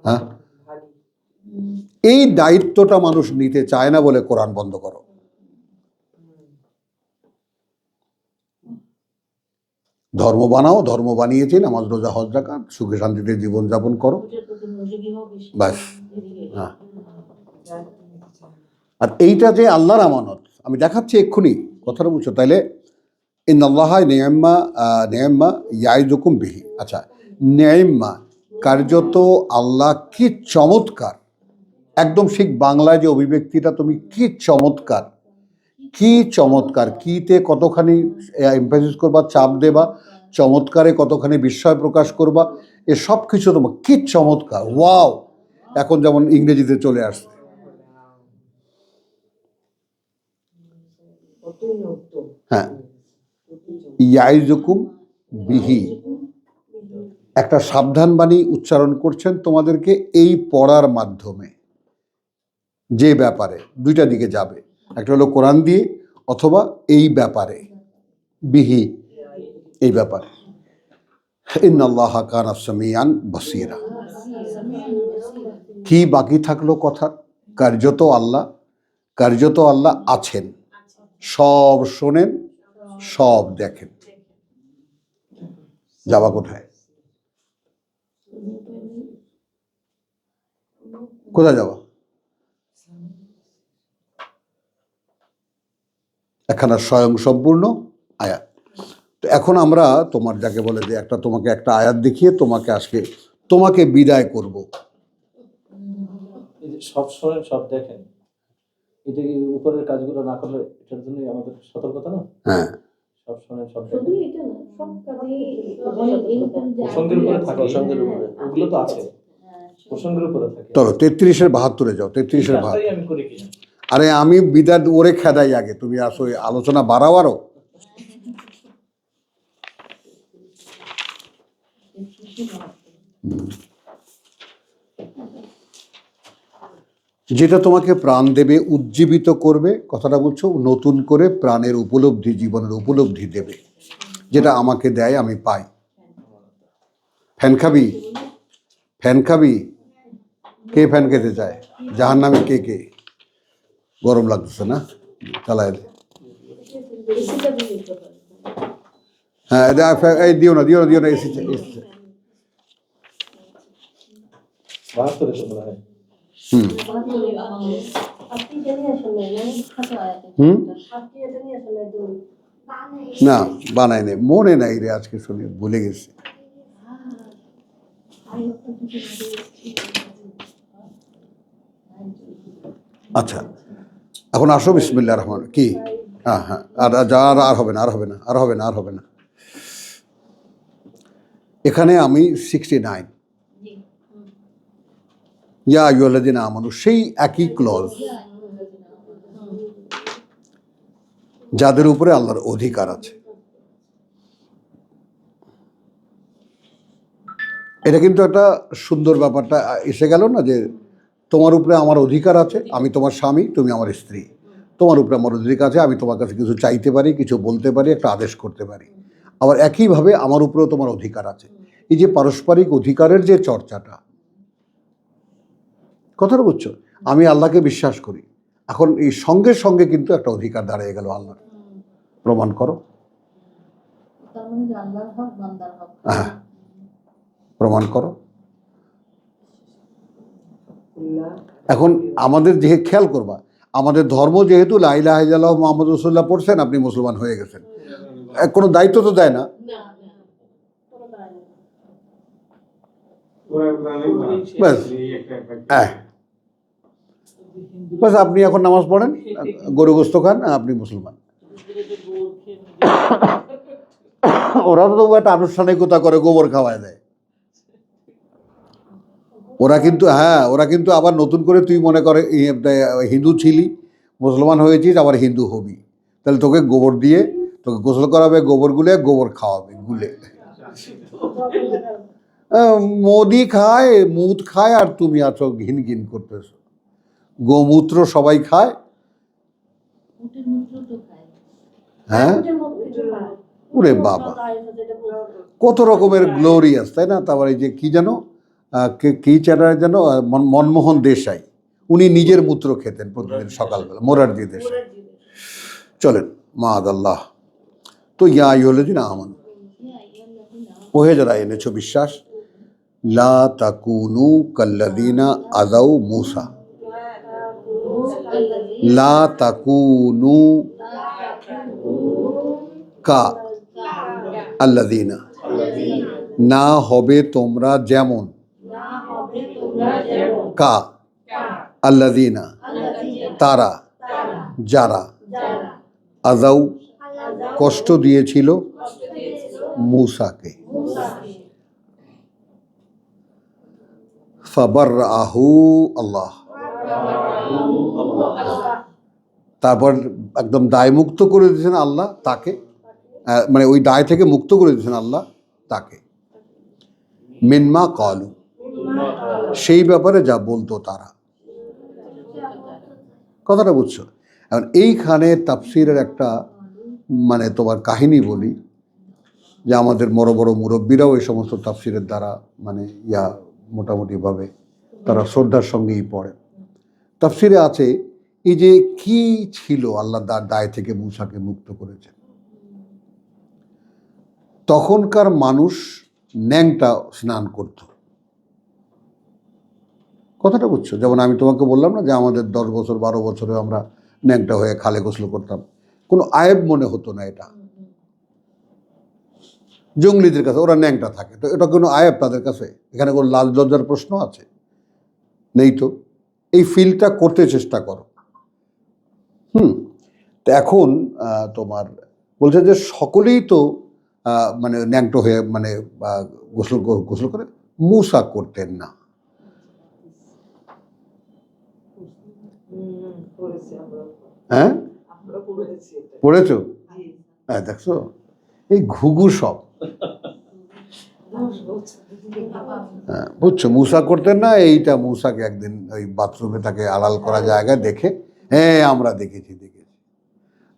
হ্যাঁ, এই দায়িত্বটা মানুষ নিতে চায় না বলে কোরআন বন্ধ করো। ধর্ম বানাও, ধর্ম বানিয়েছি, নামাজ রোজা হজ যাকাত, সুখে শান্তিতে জীবনযাপন করো, ব্যাস। হ্যাঁ, আর এইটা যে আল্লাহর আমানত, আমি দেখাচ্ছি এক্ষুনি, কথাটা বুঝছো। তাইলে ইন্নাল্লাহা নি'মা ইয়াইযুকুম বিহি। আচ্ছা, নি'মা, কার্যত আল্লাহ কি চমৎকার, একদম ঠিক বাংলায় যে অভিব্যক্তিটা, তুমি কি চমৎকার, কি চমৎকার, কিতে কতখানি এমফাসিস করবা, চাপ দেবা, চমৎকারে কতখানি বিস্ময় প্রকাশ করবা, এ সব কিছু তোমার কি চমৎকার, ওয়াও, এখন যেমন ইংরেজিতে চলে আসছে। হ্যাঁ, ইয়াইজুকুম বিহি, একটা সাবধান বাণী উচ্চারণ করছেন তোমাদেরকে এই পড়ার মাধ্যমে, যে ব্যাপারে দুইটা দিকে যাবে, একটা হলো কোরআন দিয়ে, অথবা এই ব্যাপারে, বিহি, এই ব্যাপারে। ইন্নাল্লাহা কানা সামিয়ান বাসীরা। কি বাকি থাকলো কথা? কার্যত আল্লাহ আছেন, সব শোনেন, সব দেখেন। যাবা কোথায়? কোথায় যাবা? একখানা স্বয়ংসম্পূর্ণ আয়াত। তো এখন আমরা তোমার যাকে বলে যে তোমাকে একটা আয়াত দেখিয়ে তোমাকে বিদায় করব। এই যে সব শোনেন সব দেখেন, এটা কি উপরের কাজগুলো না করলে এটার জন্যই আমাদের সতর্কতা না? হ্যাঁ, সব শোনেন সব দেখেন, প্রসঙ্গের উপরে থাকে, ওগুলো তো আছে, প্রসঙ্গের উপরে থাকে। চলো 33-72 যাও। 33-72। কাজটাই আমি করি কিনা? আরে আমি বিদায় ওরে খেদাই আগে, তুমি আসো, আলোচনা বাড়াও আরো। যেটা তোমাকে প্রাণ দেবে, উজ্জীবিত করবে, কথাটা বলছো, নতুন করে প্রাণের উপলব্ধি, জীবনের উপলব্ধি দেবে, যেটা আমাকে দেয়, আমি পাই। ফ্যান খাবি? ফ্যান খাবি? কে ফ্যান খেতে চায়? জাহান্নামে কে কে? গরম লাগতেছে না? চালায় দে। হ্যাঁ, এই দিও না এসি। 72 তো মনে হয়। না, বানাই নেই, মনে নাই রে, আজকে শুনি ভুলে গেছি। আচ্ছা, এখন আসো, বিসমিল্লাহির রহমান। কি? হ্যাঁ, আর হবে না। এখানে আমি 69, ইয়া আইয়ুহাল্লাযীনা আমানু, সেই একই ক্লজ, যাদের উপরে আল্লাহর অধিকার আছে। এটা কিন্তু একটা সুন্দর ব্যাপারটা এসে গেল না, যে তোমার উপরে আমার অধিকার আছে, আমি তোমার স্বামী, তুমি আমার স্ত্রী, তোমার উপরে আমার অধিকার আছে, আমি তোমার কাছে কিছু চাইতে পারি, কিছু বলতে পারি, একটা আদেশ করতে পারি। আবার একইভাবে আমার উপরেও তোমার অধিকার আছে। এই যে পারস্পরিক অধিকারের যে চর্চাটা, কথাটা বুঝছো? আমি আল্লাহকে বিশ্বাস করি, এখন এই সঙ্গে সঙ্গে কিন্তু একটা অধিকার দাঁড়িয়ে গেল আল্লাহর। প্রমাণ করো। হ্যাঁ, প্রমাণ করো। এখন আমাদের খেয়াল করবা, আমাদের ধর্ম যেহেতু লা ইলাহা ইল্লাল্লাহু মুহাম্মাদুর রাসূলুল্লাহ পড়ছেন, আপনি মুসলমান হয়ে গেছেন, কোনো দায়িত্ব তো দেয় না। বাস আপনি এখন নামাজ পড়েন, গরু গোস্ত খান, আপনি মুসলমান। ওরা তো একটা আনুষ্ঠানিকতা করে, গোবর খাওয়ায় দেয়। ওরা কিন্তু আবার নতুন করে, তুই মনে করে হিন্দু ছিলি, মুসলমান হয়েছিস, আবার হিন্দু হবি, তাহলে তোকে গোবর দিয়ে তোকে গোসল করাবে, গোবর খাওয়াবে গুলে। মোদি খায়, মুদ খায়, আর তুমি আছো ঘিন ঘিন করতেছ। গোমূত্র সবাই খায়। হ্যাঁ, ওরে বাবা, কত রকমের গ্লোরিয়াস, তাই না? তারপর এই যে কি যেন, কি চ্যাটার যেন, মনমোহন দেশাই, উনি নিজের মূত্র খেতেন প্রতিদিন সকালবেলা, মোরারজি দেশাই। চলেন, মাআদাল্লাহ। তো ইয়া আইয়ুহাল্লাযীনা আমানু, ওহে যারা এনেছো বিশ্বাস, লা তাকুনু কাল্লাযীনা আযাউ মূসা, লা তাকুনু কা আল্লাযীনা, না হবে তোমরা যেমন, কা আল্লাযীনা তারা যারা আযাউ কষ্ট দিয়েছিল মূসাকে ফাবাররাহু আল্লাহ, তারপর একদম দায়মুক্ত করে দিয়েছেন আল্লাহ তাকে, মানে ওই দায় থেকে মুক্ত করে দিয়েছেন আল্লাহ তাকে, মিনমা কালু, সেই ব্যাপারে যা বলতো তারা। কথাটা বুঝছো? এখন এইখানে তাফসীরের একটা মানে তোমার কাহিনী বলি, যে আমাদের বড় বড় মুরব্বীরাও এই সমস্ত তাফসীরের দ্বারা মানে মোটামুটিভাবে তারা শ্রদ্ধার সঙ্গেই পড়ে। তাফসীরে আছে এই যে কি ছিল আল্লাহ দায় থেকে মূসাকে মুক্ত করেছেন। তখনকার মানুষ ন্যাংটা স্নান করত। কথাটা বুঝছো? যেমন আমি তোমাকে বললাম না যে আমাদের 10 বছর 12 বছরে আমরা ন্যাংটা হয়ে খালে গোসল করতাম, কোনো আয়েব মনে হতো না এটা। জঙ্গলিদের কাছে ওরা ন্যাংটা থাকে, তো এটা কোনো আয়েব তাদের কাছে? এখানে কোনো লাজ লজ্জার প্রশ্ন আছে? নেই তো। এই ফিলটা করতে চেষ্টা করো। তো এখন তোমার বলছে যে সকলেই তো মানে ন্যাংটো হয়ে মানে গোসল করে, মূসা করতেন না। হ্যাঁ, পড়েছো? হ্যাঁ, দেখছো এই ঘুঘু সব। হ্যাঁ, বুঝছো, মূসা করতেন না। এইটা মূসাকে একদিন ওই বাথরুমে তাকে আড়াল করা জায়গায় দেখে, হ্যাঁ আমরা দেখেছি।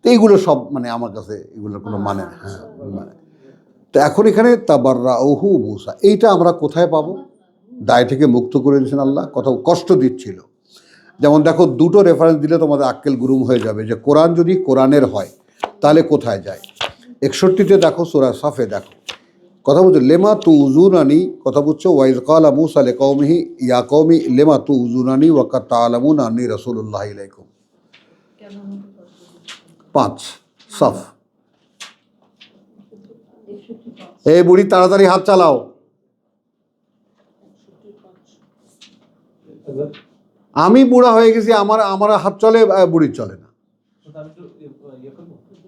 তো এইগুলো সব মানে আমার কাছে এগুলোর কোনো মানে না। হ্যাঁ, মানে তো এখন এখানে তাবাররাহু মূসা, এইটা আমরা কোথায় পাবো? দায় থেকে মুক্ত করে দিয়েছেন আল্লাহ, কোথাও কষ্ট দিচ্ছিল। যেমন দেখো, দুটো রেফারেন্স দিলে তোমাদের আক্কেল গুরুম হয়ে যাবে যে কোরআন যদি কোরআনের হয় তাহলে কোথায় যায়। 61-তে দেখো, সূরা সাফে দেখো, কথা বলছো লেমা তুযুনানি, কথা বুঝছো, ওয়াইজ ক্বালা মূসা লিকওমিহি ইয়া কওমি লেমা তুযুনানি ওয়া কাদ তা'লামুনা আন্নী রাসূলুল্লাহ ইলাইকুম। 5 সাফ। এই বুড়ি তাড়াতাড়ি হাত চালাও। আমি বুড়া হয়ে গেছি, আমার হাত চলে, বুড়ির চলে না।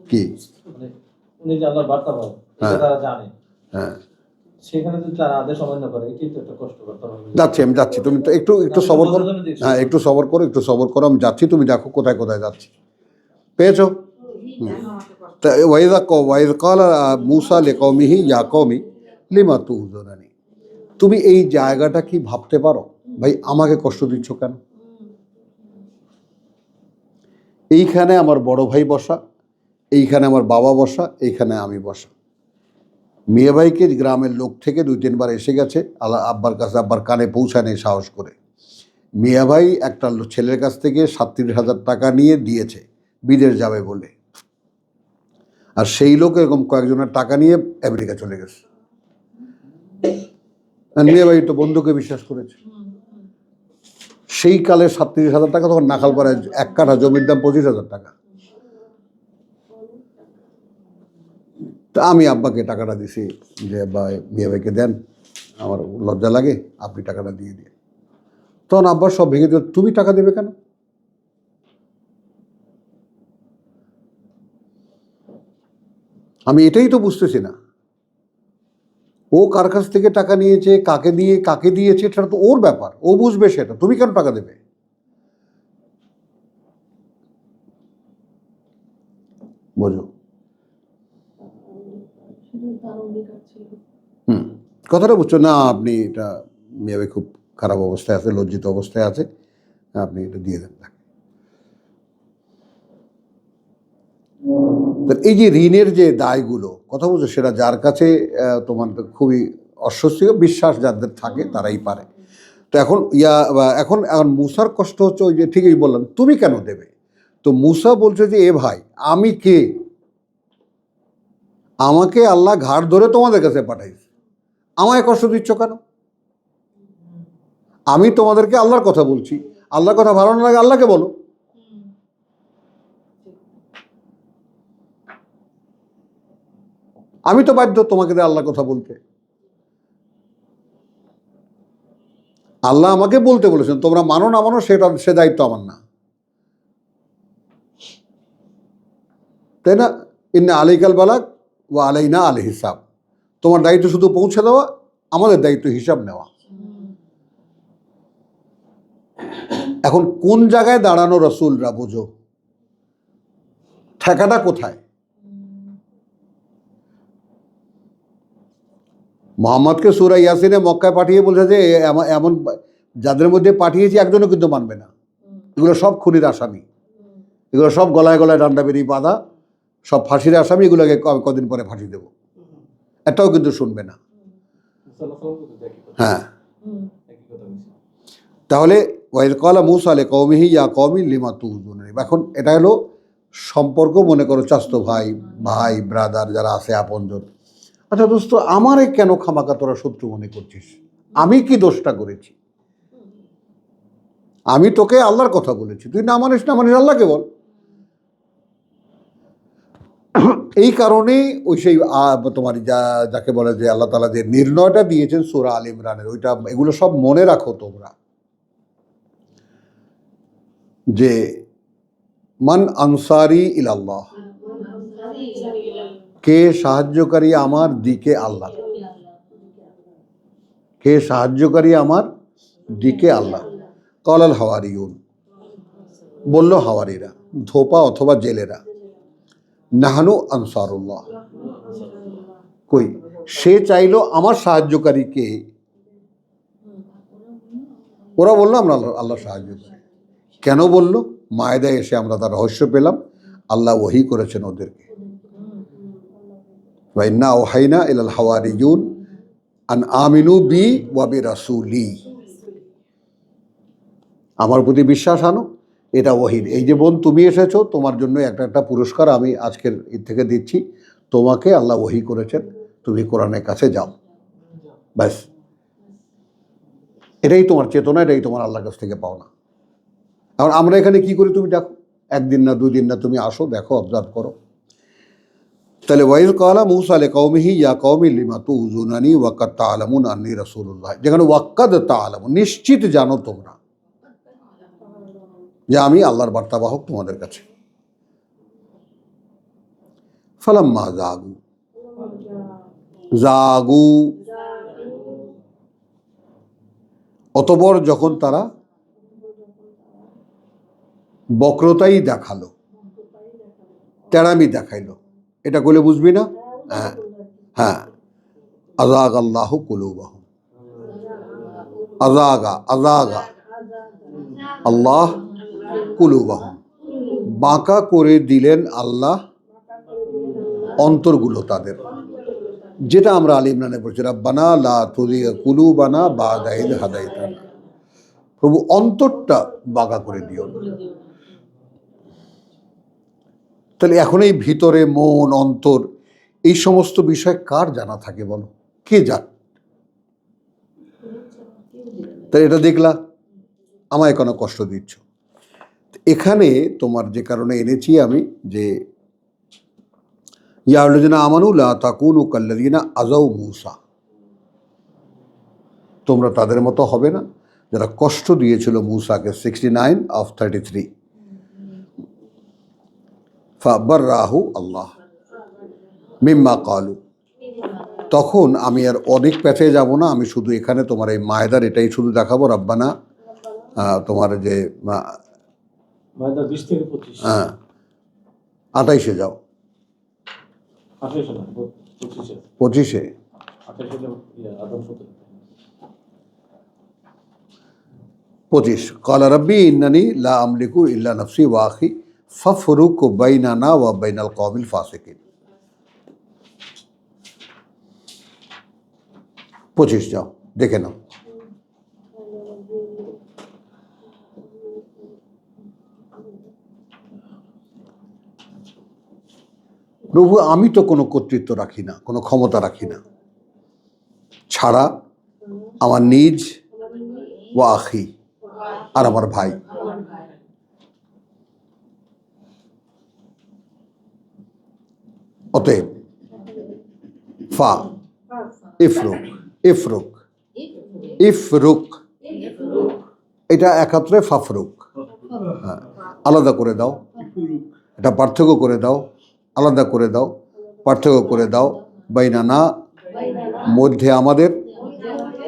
কি উনি যে আল্লাহর বার্তা পাবে এটা তারা জানে। হ্যাঁ, সেখানে যদি তারা আদেশ অমান্য করে, এটাই তো একটা কষ্টকর। যাচ্ছি, আমি যাচ্ছি, তুমি তো একটু সবর করো। হ্যাঁ, একটু সবর করো, আমি যাচ্ছি, তুমি দেখো কোথায় কোথায় যাচ্ছি। পেয়েছো? তা ওয়াইজ ক্বালা মূসা লিকওমিহি ইয়া কওমি লিমা তুযুনানি, তুমি এই জায়গাটা কি ভাবতে পারো? ভাই, আমাকে কষ্ট দিচ্ছ কেন? এইখানে আমার বড় ভাই বসা, এইখানে আমার বাবা বসা, এইখানে আমি বসা। মিয়া ভাইকে গ্রামের লোক থেকে 2-3 বার এসে গেছে আব্বার কাছে, আব্বার কানে পৌঁছায় সাহস করে। মিয়া ভাই একটা ছেলের কাছ থেকে 37,000 টাকা নিয়ে দিয়েছে বিদেশ যাবে বলে, আর সেই লোক এরকম কয়েকজনের টাকা নিয়ে আমেরিকা চলে গেছে। মিয়া ভাই তো বন্ধুকে বিশ্বাস করেছে। সেই কালে 37,000 টাকা, তখন নাখালপাড়ায় 1 কাঠা জমির দাম 25,000 টাকা। তা আমি আব্বাকে টাকাটা দিছি যে মিয়া ভাইকে দেন, আমার লজ্জা লাগে, আপনি টাকাটা দিয়ে দিন। তখন আব্বার সব ভেঙে দিল, তুমি টাকা দেবে কেন? আমি এটাই তো বুঝতেছি না। ও কার কাছ থেকে টাকা নিয়েছে, কাকে দিয়েছে, সেটা তো ওর ব্যাপার, ও বুঝবে সেটা, তুমি কেন টাকা দেবে? বোঝো? কথাটা বুঝছো না? আপনি এটা, মেয়ে খুব খারাপ অবস্থায় আছে, লজ্জিত অবস্থায় আছে, আপনি এটা দিয়ে দেন। এই যে ঋণের যে দায়গুলো, কথা বলছো, সেটা যার কাছে তোমার খুবই অস্বস্তিকর, বিশ্বাস যাদের থাকে তারাই পারে। তো এখন মূসার কষ্ট হচ্ছে ওই যে ঠিকই বললাম, তুমি কেন দেবে? তো মূসা বলছে যে এ ভাই, আমি কে? আমাকে আল্লাহ ঘাড় ধরে তোমাদের কাছে পাঠাইছে, আমায় কষ্ট দিচ্ছ কেন? আমি তোমাদেরকে আল্লাহর কথা বলছি, আল্লাহর কথা ভালো না লাগে আল্লাহকে বলো। আমি তো বাধ্য তোমাকে দিয়ে আল্লাহর কথা বলতে। আল্লাহ আমাকে বলতে বলেছেন, তোমরা মানো না মানো সে দায়িত্ব আমার না, তাই না? ইন্না আলাইকাল বালাগ ওয়া আলাইনা আল হিসাব। তোমার দায়িত্ব শুধু পৌঁছে দেওয়া, আমাদের দায়িত্ব হিসাব নেওয়া। এখন কোন জায়গায় দাঁড়ানো রসুলরা বোঝো, ঠেকাটা কোথায়? মোহাম্মদকে সূরা ইয়াসিনে মক্কায় পাঠিয়ে বলছে যে এমন যাদের মধ্যে পাঠিয়েছি একজনও কিন্তু মানবে না, এগুলো সব খুনির আসামি, এগুলো সব গলায় গলায় ডান্ডা বেরিয়ে বাঁধা, সব ফাঁসির আসামি, এগুলোকে কদিন পরে ফাঁসি দেবো, এটাও কিন্তু শুনবে না। হ্যাঁ, তাহলে ওয়াইজ ক্বালা মূসা লিকওমিহি ইয়া কওমি লিমা তুযুনানি। এখন এটা হলো সম্পর্ক, মনে করো চাস্তো ভাই, ভাই ব্রাদার যারা আছে আপনজন। আচ্ছা দোস্ত, আমারে কেন খামাকা তোরা শত্রু মনে করছিস? আমি কি দোষটা করেছি? আমি তোকে আল্লাহর কথা বলেছি, তুই না মানিস আল্লাহকে বল। এই কারণেই ওই সেই তোমার যাকে বলে যে আল্লাহ তাআলা যে নির্ণয়টা দিয়েছেন সূরা আল ইমরানের, ওইটা এগুলো সব মনে রাখো তোমরা, যে মান আনসারি ইলাল্লাহ, কে সাহায্যকারী আমার দিকে আল্লাহ, কে সাহায্যকারী আমার দিকে আল্লাহ। ক্বালাল হাওয়ারিয়ুন, বলল হাওয়ারিরা, ধোপা অথবা জেলেরা, নাহনু আনসারুল্লাহ। কই, সে চাইলো আমার সাহায্যকারী কে? ওরা বললো আমরা আল্লাহ সাহায্যকারী। কেন বলল? মায়েদায় এসে আমরা তার রহস্য পেলাম, আল্লাহ ওহী করেছেন ওদেরকে। ওয়া ইন্না আওহাইনা ইলাল হাওয়ারিয়ুন আন আমিনু বি ওয়া বিরাসূলি, আমার প্রতি বিশ্বাস আনো, এটা ওহীর। এই যে বোন তুমি এসেছো, তোমার জন্য একটা পুরস্কার আমি আজকের ঈদ থেকে দিচ্ছি, তোমাকে আল্লাহ ওহী করেছেন, তুমি কোরআনের কাছে যাও, ব্যাস। এটাই তোমার চেতনা, এটাই তোমার আল্লাহর কাছ থেকে পাওনা। এখন আমরা এখানে কি করি তুমি দেখো, একদিন না দুই দিন না, তুমি আসো, দেখো, অবজার্ভ করো। তাহলে ওয়াইজ ক্বালা মূসা লিকওমিহি ইয়া কওমি লিমা তুযুনানি ওয়া কাদ তা'লামুনা আন্নী রাসূলুল্লাহ, যেখানে ওয়াক্কাদ তা'লামুন, নিশ্চিত জানো তোমরা যে আমি আল্লাহর বার্তাবাহক তোমাদের কাছে। ফালাম্মা জাগু, অতঃপর যখন তারা বক্রতাই দেখালো, তেড়ামি দেখাইলো, এটা বলে বুঝবি না? হ্যাঁ হ্যাঁ, আযাগ আল্লাহু কুলুবাহুম, আযাগা আল্লাহ কুলুবাহুম, বাঁকা করে দিলেন আল্লাহ অন্তরগুলো তাদের, যেটা আমরা আল ইমরানে পড়ছি, রাব্বানা লা তুযিগ কুলুবানা বা'দা ইয হাদাইতানা, প্রভু অন্তরটা বাঁকা করে দিও না। তাহলে এখন এই ভিতরে মন, অন্তর, এই সমস্ত বিষয় কার জানা থাকে বলো? কে জান? তাই এটা দেখলা, আমায় কেন কষ্ট দিচ্ছ? এখানে তোমার যে কারণে এনেছি আমি, যে ইয়া আল্লাযিনা আমানু লা তাকুনু কাল্লাযিনা আযাউ মূসা, তোমরা তাদের মতো হবে না যারা কষ্ট দিয়েছিল মূসাকে। 69 of 33। ফাবাররাহু আল্লাহ মিম্মা ক্বালু, তখন আমি আর অনেক প্যাচে যাব না, আমি শুধু এখানে তোমার এই মায়েদার এটাই শুধু দেখাবো, রাব্বানা তোমার যে মায়েদার 20 থেকে 25, হ্যাঁ 28-এ যাও, 28 না 25-এ, 25-এ 28 আদম 17। 25 ক্বালা রাব্বি ইন্নানি লা আমলিকু ইল্লা নাফসি ওয়া আখি ফাফরুক বাইনানা ওয়া বাইনাল কওমিল ফাসিকিন। 25 যাও, দেখে নাও। প্রভু, আমি তো কোনো কর্তৃত্ব রাখি না, কোনো ক্ষমতা রাখি না, ছাড়া আমার নিজ ওয়া আখি, আর আমার ভাই। অতএব ফা ইফরুক ইফরুক ইফরুক এটা একাত্রে ফাফরুক, হ্যাঁ, আলাদা করে দাও, এটা পার্থক্য করে দাও, আলাদা করে দাও, পার্থক্য করে দাও, বাইনানা মধ্যে আমাদের,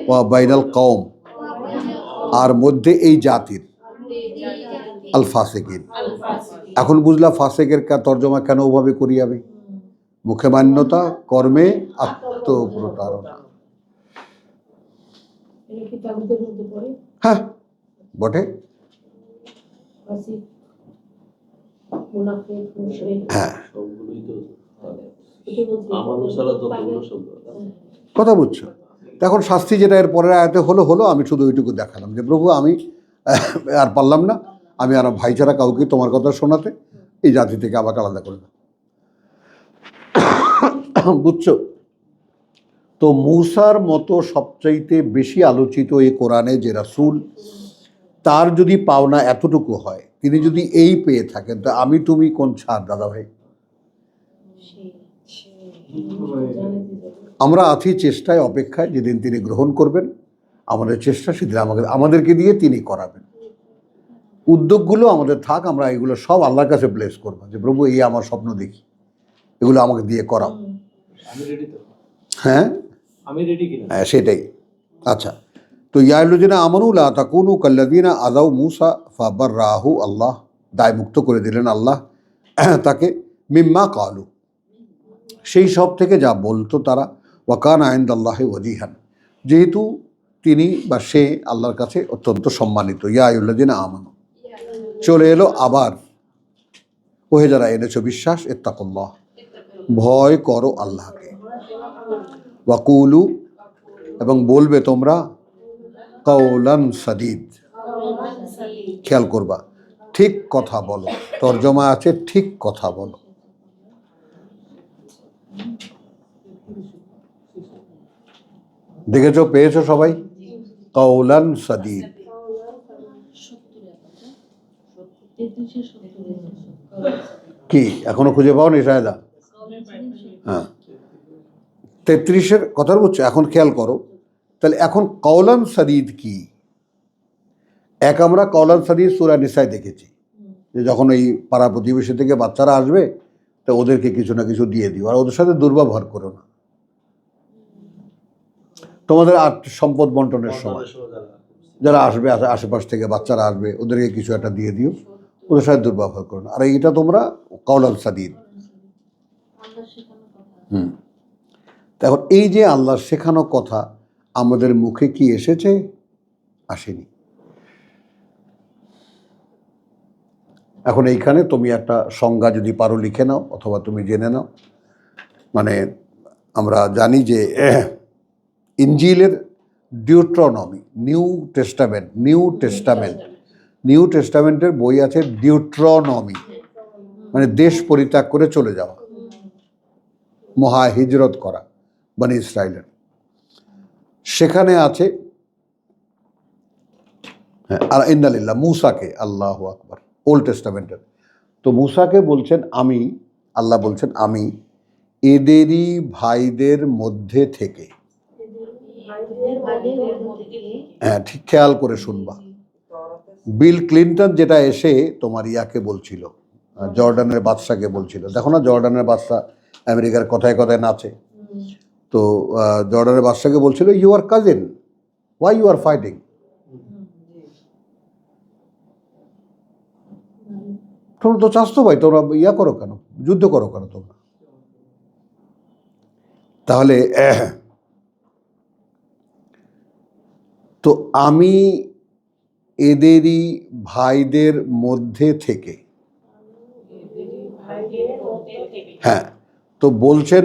ওয়া বাইনাল কওম আর মধ্যে এই জাতির, আল ফাসিকিন। এখন বুঝলা ফাসেকের তর্জমা কেন ওভাবে করি আমি? মুখে মান্যতা, কর্মে আত্মপ্রতারণা। এটা কি তাগুতের মধ্যে পড়ে? হ্যাঁ বটে, ফাসিক, মুনাফিক, মুশরিক, হ্যাঁ সবগুলোই তো এটা বলছি। আমানু ছাড়া যতগুলো শব্দ কথা বুঝছো। তো এখন শাস্তি যেটা এর পরের আয়াতে হলো, আমি শুধু ওইটুকু দেখালাম যে প্রভু আমি আর পারলাম না, আমি আর ভাই ছাড়া কাউকে তোমার কথা শোনাতে, এই জাতি থেকে আমাকে আলাদা করে দাও। বুঝছো? তো মূসার মতো সবচাইতে বেশি আলোচিত এই কোরআনে যে রাসূল, তার যদি পাওনা এতটুকু হয়, তিনি যদি এই পেয়ে থাকেন, তো আমি তুমি কোন ছাড় দাদা ভাই? আমরা আছি চেষ্টায়, অপেক্ষায়, যেদিন তিনি গ্রহণ করবেন আমাদের চেষ্টা, সেদিন আমাদেরকে দিয়ে তিনি করাবেন। উদ্যোগগুলো আমাদের থাক, আমরা এগুলো সব আল্লাহর কাছে প্লেস করবো যে প্রভু এই আমার স্বপ্ন দেখি, এগুলো আমাকে দিয়ে করাও। আমি রেডি তো, হ্যাঁ আমি রেডি কিনা? হ্যাঁ সেটাই। আচ্ছা, তো ইয়ালুজিনা আমানু লা তাকুনু কাল্লাযিনা আযাউ মূসা ফাবাররাহু, আল্লাহ দায় মুক্ত করে দিলেন আল্লাহ তাকে, মিম্মা কালু, সেই সব থেকে যা বলতো তারা, ওয়া কানা ইনদাল্লাহি ওয়াজিহান, যেহেতু তিনি বা সে আল্লাহর কাছে অত্যন্ত সম্মানিত। ইয়া আইয়ুহাল্লাযিনা আমানু, চলে এলো আবার, ওহে যারা এনেছো বিশ্বাস, ইত্তাকুল্লাহ, ভয় করো আল্লাহকে, ওয়াকুলু, এবং বলবে তোমরা, কাওলান সাদীদ, খেয়াল করবা, ঠিক কথা বলো। তর্জমা আছে ঠিক কথা বলো। দেখেছো, পেয়েছো সবাই? কাওলান সাদীদ। কি এখনো খুঁজে পাও নি শায়দা? হ্যাঁ, 33-এর কথা বলছো। এখন খেয়াল করো, তাহলে এখন কাওলান সাদীদ কি? এক, আমরা কাওলান সাদীদ সূরা নিসায় দেখেছি যে যখন এই পাড়া প্রতিবেশী থেকে বাচ্চারা আসবে, তো ওদেরকে কিছু না কিছু দিয়ে দিও, আর ওদের সাথে দুর্ব্যবহার করো না। তোমাদের সম্পদ বন্টনের সময় যারা আসবে, আশেপাশ থেকে বাচ্চারা আসবে, ওদেরকে কিছু একটা দিয়ে দিও, ওদের সাথে দুর্ব্যবহার করো না। আর এটা তোমরা কাওলান সাদীদ। এখন এই যে আল্লাহর শেখানো কথা আমাদের মুখে কি এসেছে? আসেনি। এখন এইখানে তুমি একটা সংজ্ঞা যদি পারো লিখে নাও, অথবা তুমি জেনে নাও। মানে আমরা জানি যে ইনজিলের ডিউট্রোনমি, নিউ টেস্টামেন্টের বই আছে ডিউট্রোনমি, মানে দেশ পরিত্যাগ করে চলে যাওয়া, মহা হিজরত করা বনি ইসরাইলের। সেখানে আছে আর ইন্নালিল্লাহ, মূসাকে, আল্লাহু আকবার, ওল্ড টেস্টামেন্টের। তো মূসাকে বলছেন আমি, আল্লাহ বলছেন আমি এদেরই ভাইদের মধ্যে থেকে, হ্যাঁ ঠিক খেয়াল করে শুনবা। বিল ক্লিনটন যেটা এসে তোমার ইয়াকে বলছিল, জর্ডানের বাদশাকে বলছিল, দেখো না জর্ডানের বাদশা আমেরিকার কথায় কথায় নাচে, তো জর্ডানের বাদশাকে বলছিল you are cousin, why you are fighting? তোমরা তো চাচ্ছ ভাই, তোমরা ইয়া করো কেন, যুদ্ধ করো কেন তোমরা? তাহলে তো আমি এদেরই ভাইদের মধ্যে থেকে, হ্যাঁ, তো বলছেন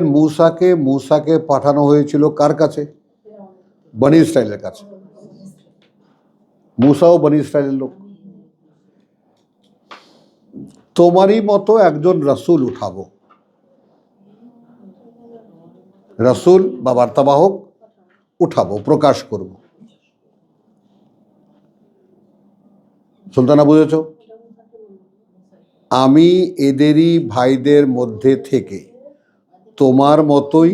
মূসাকে পাঠানো হয়েছিল কার কাছে? বনি ইসরাইলের কাছে। মূসাও বনি ইসরাইলের লোক। তোমারই মতো একজন রাসূল উঠাবো, রাসূল বা বার্তাবাহক উঠাবো, প্রকাশ করব। সুলতানা বুঝেছ? আমি এদেরই ভাইদের মধ্যে থেকে তোমার মতোই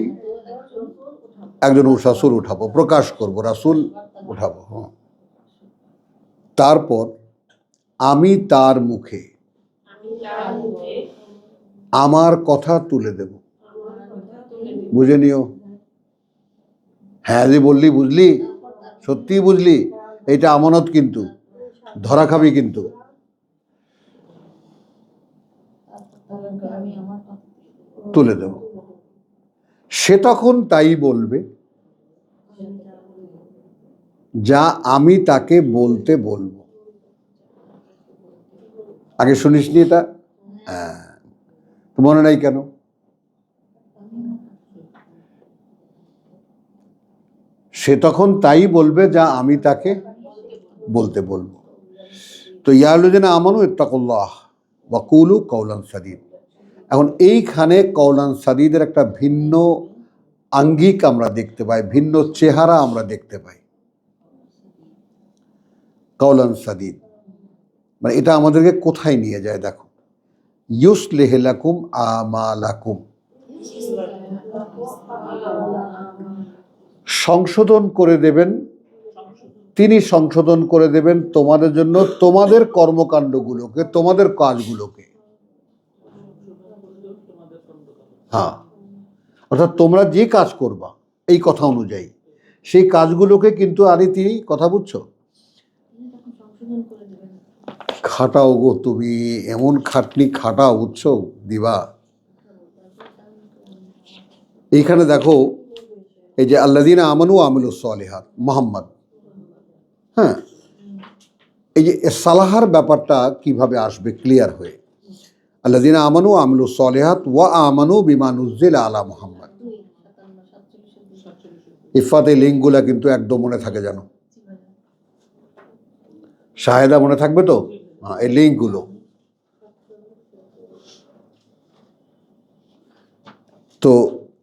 একজন রাসূল উঠাবো, প্রকাশ করব, রাসূল উঠাবো। হ্যাঁ, তারপর আমি তার মুখে আমার কথা তুলে দেব। বুঝে নিও। হ্যাঁ যে বললি বুঝলি, সত্যি বুঝলি, এটা আমানত, কিন্তু ধরা খাবি কিন্তু। আমি আমার কথা তুলে দেব। সে তখন তাই বলবে যা আমি তাকে বলতে বলবো। আগে শুনিসনি এটা? হ্যাঁ, তো মনে নাই কেন? সে তখন তাই বলবে যা আমি তাকে বলতে বলবো। তো ইয়ালুদিনা আমানু ইত্তাকুল্লাহ ওয়া কুলু কওলান সাদীদ। এখন এইখানে কওলান সাদীদের একটা ভিন্ন আঙ্গিক আমরা দেখতে পাই, ভিন্ন চেহারা আমরা দেখতে পাই। কওলান সাদীদ মানে এটা আমাদেরকে কোথায় নিয়ে যায় দেখো। ইউসলিহ লাকুম আমালাকুম, সংশোধন করে দেবেন, তিনি সংশোধন করে দেবেন তোমাদের জন্য তোমাদের কর্মকাণ্ডগুলোকে, তোমাদের কাজগুলোকে। হ্যাঁ, অর্থাৎ তোমরা যে কাজ করবা এই কথা অনুযায়ী সেই কাজগুলোকে কিন্তু আরে তিনি, কথা বুঝছো, সংশোধন করে দেবেন। খাটাও গো তুমি, এমন খাটনি খাটাও, বুঝছো দিবা। এইখানে দেখো এই যে আল্লাযীনা আমানু ওয়া আমিলুস সালিহাত মুহাম্মদ, হ্যাঁ, এই যে সালাহার ব্যাপারটা কিভাবে আসবে ক্লিয়ার হয়ে। আল্লাযীনা আমানু ওয়া আমিলুস সালিহাত ওয়া আমানু বিমা নুযিলা আলা মুহাম্মদ। ইফাতে লিঙ্কগুলা কিন্তু একদম মনে থাকে জানো, শাহেদা মনে থাকবে তো? হ্যাঁ, এই লিঙ্কগুলো। তো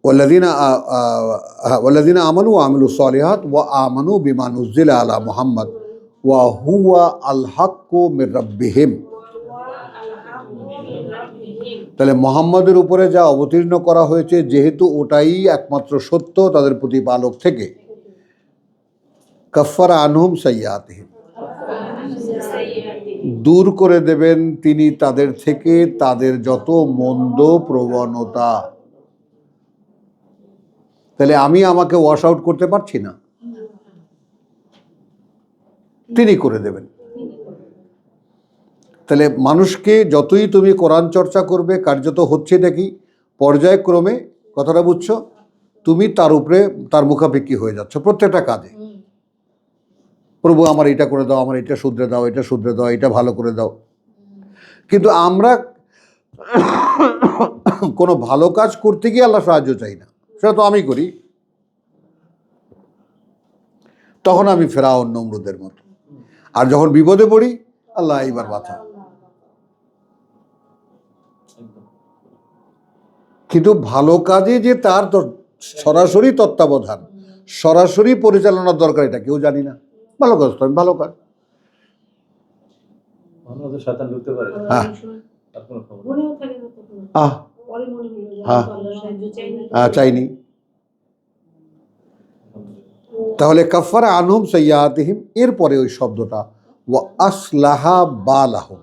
ওয়াল্লাযীনা আমানু ওয়া আমিলুস সালিহাত ওয়া আমানু বিমা নুযিলা আলা মুহাম্মদ ওয়া হুয়া আল হাক্কু মির রাব্বিহিম। তাহলে মুহাম্মদের উপরে যা অবতীর্ণ করা হয়েছে, যেহেতু ওটাই একমাত্র সত্য তাদের প্রতিপালক থেকে, কাফারা আনহুম সাইয়্যাতিহিম, দূর করে দেবেন তিনি তাদের থেকে তাদের যত মন্দ প্রবণতা। তাহলে আমি আমাকে ওয়াশ আউট করতে পারছি না, তিনি করে দেবেন। তাহলে মানুষকে যতই তুমি কোরআন চর্চা করবে, কার্যত হচ্ছে নাকি পর্যায়ক্রমে, কথাটা বুঝছো, তুমি তার উপরে তার মুখাপেক্ষি হয়ে যাচ্ছ প্রত্যেকটা কাজে। প্রভু আমার এটা করে দাও, আমার এটা শুধরে দাও, এটা শুধরে দাও, এটা ভালো করে দাও। কিন্তু আমরা কোনো ভালো কাজ করতে গিয়ে আল্লাহ সাহায্য চাই না, সেটা তো আমি করি। তখন আমি ফেরাউন নমরুদের মতো। আর যখন বিপদে পড়ি, আল্লাহ এইবার বাঁচা। কিন্তু ভালো কাজে যে তার সরাসরি তত্ত্বাবধান, সরাসরি পরিচালনার দরকার, এটা কেউ জানি না। ভালো কাজ তো আমি ভালো কাজ। শয়তান ঢুকতে পারে, হ্যাঁ, তার কোনো খবর নেই। মনেও থাকে না তখন। আহ পরে মনে হলো যে হ্যাঁ। আমি তো আল্লাহর সাহায্য চাই না। চাইনি। তাহলে কাফারা আনহুম সাইয়্যাতিহিম, এরপরে ওই শব্দটা ওয়া আসলাহা বালাহুম,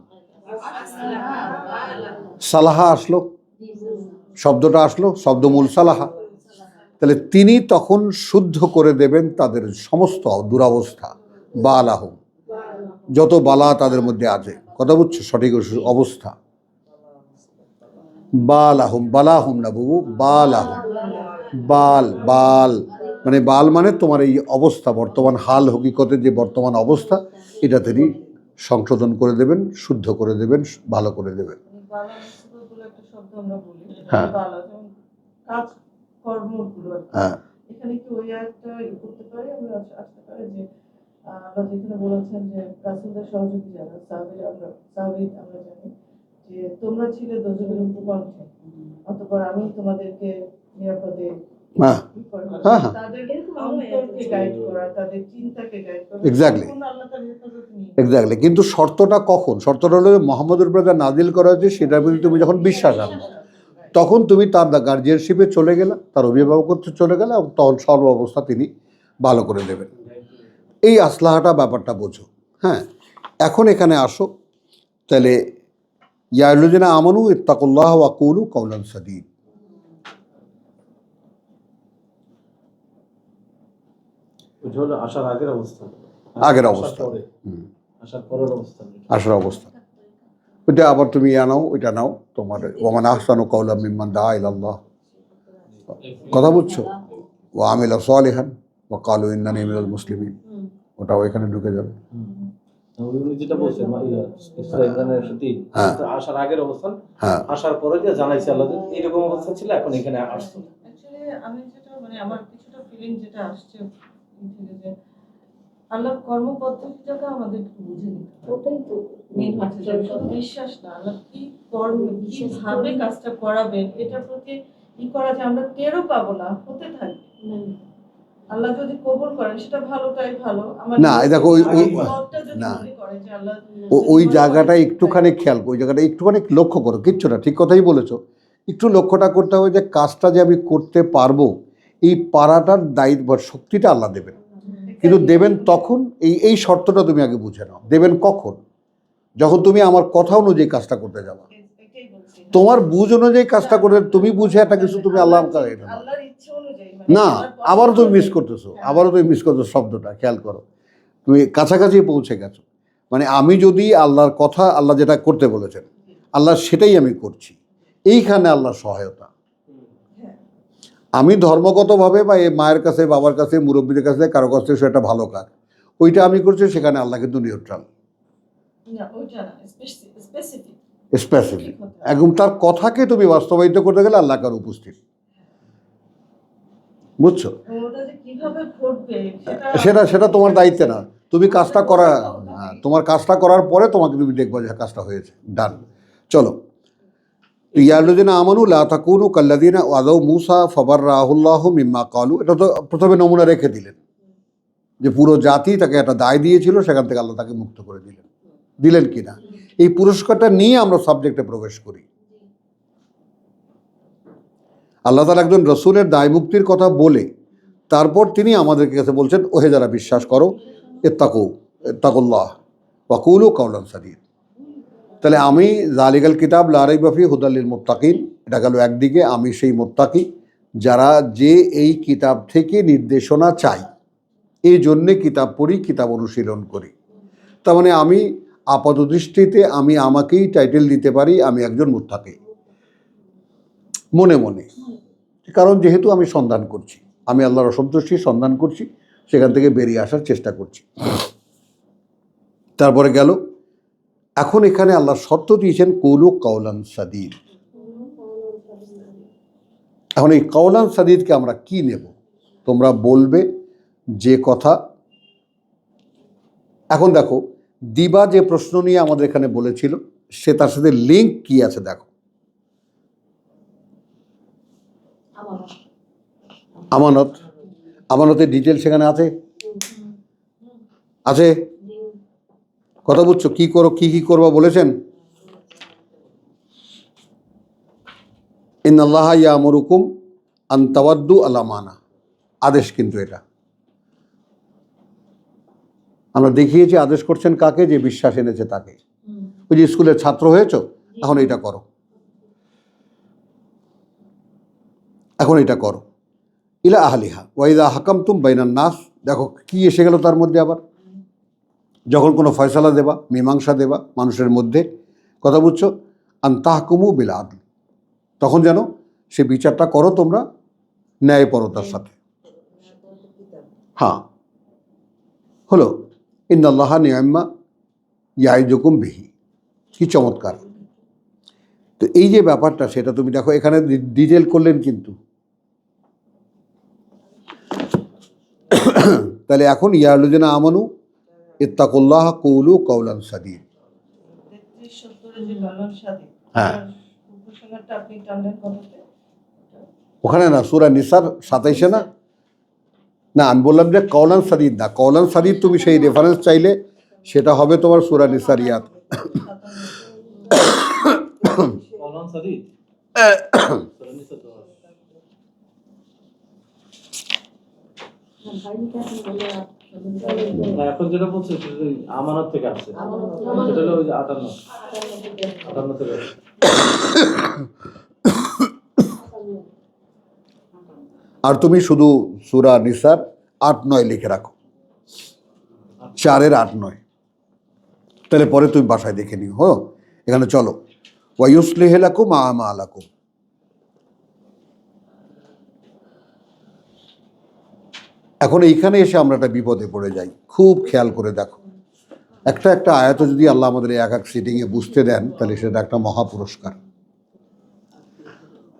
সালাহা আসলো, শব্দটা আসলো, শব্দমূল সালাহা। তাহলে তিনি তখন শুদ্ধ করে দেবেন তাদের সমস্ত দুরবস্থা, বালাহুম, যত বালা তাদের মধ্যে আছে, কথা বুঝছো, সঠিক অবস্থা। বালাহুম, বালাহুম না বাবু, বালাহুম, বাল বাল মানে বাল মানে তোমার এই অবস্থা, বর্তমান হাল হকিকতের যে বর্তমান অবস্থা, এটা তিনি সংশোধন করে দেবেন, শুদ্ধ করে দেবেন, ভালো করে দেবেন। বালা মুসিবত বলে একটা শব্দ আমরা বলি। হ্যাঁ। বালা যেমন কাজ কর্মগুলো আর কি। হ্যাঁ, এখানে কি ওই একটা করতে পারি আমরা, আসতে পারে যে আল্লাহ যেখানে বলেছেন যে রাসূলদের সহযোগী যারা সাহাবী আমরা জানি যে তোমরা ছিলে দোজখের উপকণ্ঠে, অতঃপর আমি তোমাদেরকে নিরাপদে হ্যাঁ, হ্যাঁ, হ্যাঁ। তাদের অন্তরকে গাইড করা, তাদের চিন্তাকে গাইড করা, Exactly. সম্পূর্ণ আল্লাহ তাআলার হেফাজতে নিয়ে। এক্স্যাক্টলি। কিন্তু শর্তটা কখন? শর্তটা হলো মোহাম্মদের উপরে যা নাজিল করা হয়েছে সেটার প্রতি তুমি যখন বিশ্বাস আনবে, তখন তুমি তার গার্জিয়ানশিপে চলে গেলে, তার অভিভাবকত্বে চলে গেলে, এবং তখন সর্ব অবস্থা তিনি ভালো করে দেবেন। এই আসলাহাটা ব্যাপারটা বোঝো। হ্যাঁ, এখন এখানে আসো, তাহলে ইয়া আইয়ুহাল্লাযীনা আমানু ইত্তাকুল্লাহ ওয়া কুলু কাওলান সাদীদ। ওইটা হলো আসার আগের অবস্থান, আগের আসার অবস্থা। পরে, আসার পরের অবস্থান। আসার অবস্থা ওইটা আবার তুমি নাও, ওইটা নাও তোমার ওমান আহসানু কাওলাম মিম্মান দাআ ইলাল্লাহ। কথা বুঝছো? ও আমিলা সালিহান ওয়া ক্বালু ইন্নানী মিনাল মুসলিমিন, ওটাও এখানে ঢুকে যাবে। উনি যেটা বলছেন সূরা ইমরানের 3, হ্যাঁ। এটা আসার আগের অবস্থান, হ্যাঁ আসার পরে যে জানাইছে আল্লাহ যে এরকম অবস্থা ছিল, এখন এখানে আসছে। অ্যাকচুয়ালি আমি যেটা মানে আমার কিছুটা ফিলিং যেটা আসছে এই থেকে যে আল্লাহর কর্মপদ্ধতিটাকে আমাদের একটু বুঝে নিতে হবে। ওটাই তো মেইন হচ্ছে যে শুধু বিশ্বাস না, আল্লাহ কি করবেন, কিভাবে কাজটা করাবেন, এটার প্রতি করা যে আমরা টেরও পাবো না, হতে থাকবে। আল্লাহ যদি কবুল করেন সেটা ভালোটাই ভালো। আমার না, এই দেখো ওই মতটা যদি না, মনে করে যে আল্লাহ ওই জায়গাটা একটুখানি খেয়াল, ওই জায়গাটা একটুখানি লক্ষ্য করো। কিচ্ছু না, ঠিক কথাই বলেছো। একটু লক্ষ্যটা করতে হবে যে কাজটা যে আমি করতে পারবো, এই পারাটার দায়িত্ব শক্তিটা আল্লাহ দেবেন, কিন্তু দেবেন তখন এই শর্তটা তুমি আগে বুঝে নাও। দেবেন কখন? যখন তুমি আমার কথা অনুযায়ী কাজটা করতে যাবো। এটাই বলছি। তোমার বুঝ অনুযায়ী কাজটা করে তুমি বুঝে একটা কিছু তুমি আল্লাহ আল্লাহর ইচ্ছে অনুযায়ী না, আবারও তুমি মিস করতেছো, আবারও তুমি মিস করতেছো শব্দটা, খেয়াল করো। তুমি কাছাকাছি পৌঁছে গেছো। মানে আমি যদি আল্লাহর কথা, আল্লাহ যেটা করতে বলেছেন, আল্লাহ সেটাই আমি করছি, এইখানে আল্লাহর সহায়তা। আমি ধর্মগতভাবে বা এই মায়ের কাছে, বাবার কাছে, মুরব্বীদের কাছে, কারো কাছে সেটা ভালো কাজ, ওইটা আমি করছি, সেখানে আল্লাহ কিন্তু নিউট্রাল, না ওইটা না, স্পেসিফিক স্পেসিফিক। একদম তার কথাকে তুমি বাস্তবায়িত করতে গেলে আল্লাহ কার উপস্থিত, বুঝছো? ওটা যে কিভাবে ঘটবে সেটা সেটা তোমার দায়িত্বে না। তুমি কাজটা করা, তোমার কাজটা করার পরে তোমাকে তুমি দেখবা যে কাজটা হয়েছে, ডান। চলো, ইয়াল্লাযীনা আমানু লা তাকুনু কাল্লাযীনা ওয়াযাউ মূসা ফাবাররাহুল্লাহু মিম্মা ক্বালু। এটা তো প্রথমে নমুনা রেখে দিলেন যে পুরো জাতি তাকে একটা দায় দিয়েছিল, সেখান থেকে আল্লাহ তাকে মুক্ত করে দিলেন। দিলেন কি না, এই পুরস্কারটা নিয়ে আমরা সাবজেক্টে প্রবেশ করি। আল্লাহ তাআলা একজন রসুলের দায় মুক্তির কথা বলে তারপর তিনি আমাদের কাছে বলছেন, ওহে যারা বিশ্বাস করো, ইত্তাকুল্লাহ ওয়া কুলু কাওলান সাদীদ। তাহলে আমি যালিকাল কিতাব লা রাইবা ফীহি হুদাল লিল মুত্তাকিন, এটা গেল একদিকে। আমি সেই মুত্তাকি যারা যে এই কিতাব থেকে নির্দেশনা চাই, এই জন্যে কিতাব পড়ি, কিতাব অনুশীলন করি। তার মানে আমি আপাত দৃষ্টিতে আমি আমাকেই টাইটেল দিতে পারি আমি একজন মুত্তাকি, মনে মনে। কারণ যেহেতু আমি সন্ধান করছি, আমি আল্লাহর অসন্তুষ্টি সন্ধান করছি, সেখান থেকে বেরিয়ে আসার চেষ্টা করছি। তারপরে গেল, এখন এখানে আল্লাহ শর্ত দিয়েছেন কুলু কাওলান সাদীদ। এখন এই কাওলান সাদীদকে আমরা কি নেব? তোমরা বলবে যে কথা। এখন দেখো, দিবা যে প্রশ্ন নিয়ে আমাদের এখানে বলেছিল, সে তার সাথে লিঙ্ক কি আছে দেখো। আমানত, আমানতের ডিটেল সেখানে আছে, আছে। কথা বুঝছো? কি করো, কি কি করবা বলেছেন? ইন্নাল্লাহা ইয়ামুরুকুম আন তাওয়াদ্দু আল আমানা, আদেশ কিন্তু এটা আমরা দেখিয়েছি। আদেশ করছেন কাকে? যে বিশ্বাস এনেছে তাকে। ওই যে স্কুলের ছাত্র হয়েছো, এখন এটা করো, এখন এটা করো। ইলা আহলিহা ওয়া ইযা হাকামতুম বাইনান নাস, দেখো কি এসে গেল তার মধ্যে আবার। যখন কোনো ফয়সালা দেবা, মীমাংসা দেবা মানুষের মধ্যে, কথা বুঝছো, আন তাহকুমু বিল আদল, তখন যেন সে বিচারটা করো তোমরা ন্যায়পরতার সাথে। হ্যাঁ, হলো ইন্নাল্লাহা নি'ম্মা ইয়াইযুকুম বিহি, কি চমৎকার। তো এই যে ব্যাপারটা, সেটা তুমি দেখো এখানে ডিটেল করলেন কিন্তু। তাহলে এখন ইয়াল্লাযীনা আমানু ইত্তাকুল্লাহ কুলু কাওলান সাদীদ। 33-70 যে কাওলান সাদীদ, হ্যাঁ, উপসংহারটা আপনি টানলেন কততে? ওখানে না, সূরা নিসার 27-এ না। না, আমি বললাম যে কাওলান সাদীদ না, কাওলান সাদীদ তুমি সেই রেফারেন্স চাইলে সেটা হবে তোমার সূরা নিসার ইয়াত। কাওলান সাদীদ, না, এখন যেটা বলছে সেটা ওই আমানত থেকে আসছে, সেটা হলো ওই যে 58 থেকে আসছে। আর তুমি শুধু সূরা নিসার 8-9 লিখে রাখো, 4-এর 8-9, তাহলে পরে তুমি বাসায় দেখে নিও। হো, এখানে চলো, ওয়ায়ুসলিহ লাকুম আমালাকুম। এখন এইখানে এসে আমরা একটা বিপদে পড়ে যাই, খুব খেয়াল করে দেখো। একটা একটা আয়াত যদি আল্লাহ আমাদের এক এক সিটিংয়ে বুঝতে দেন, তাহলে সেটা একটা মহা পুরস্কার।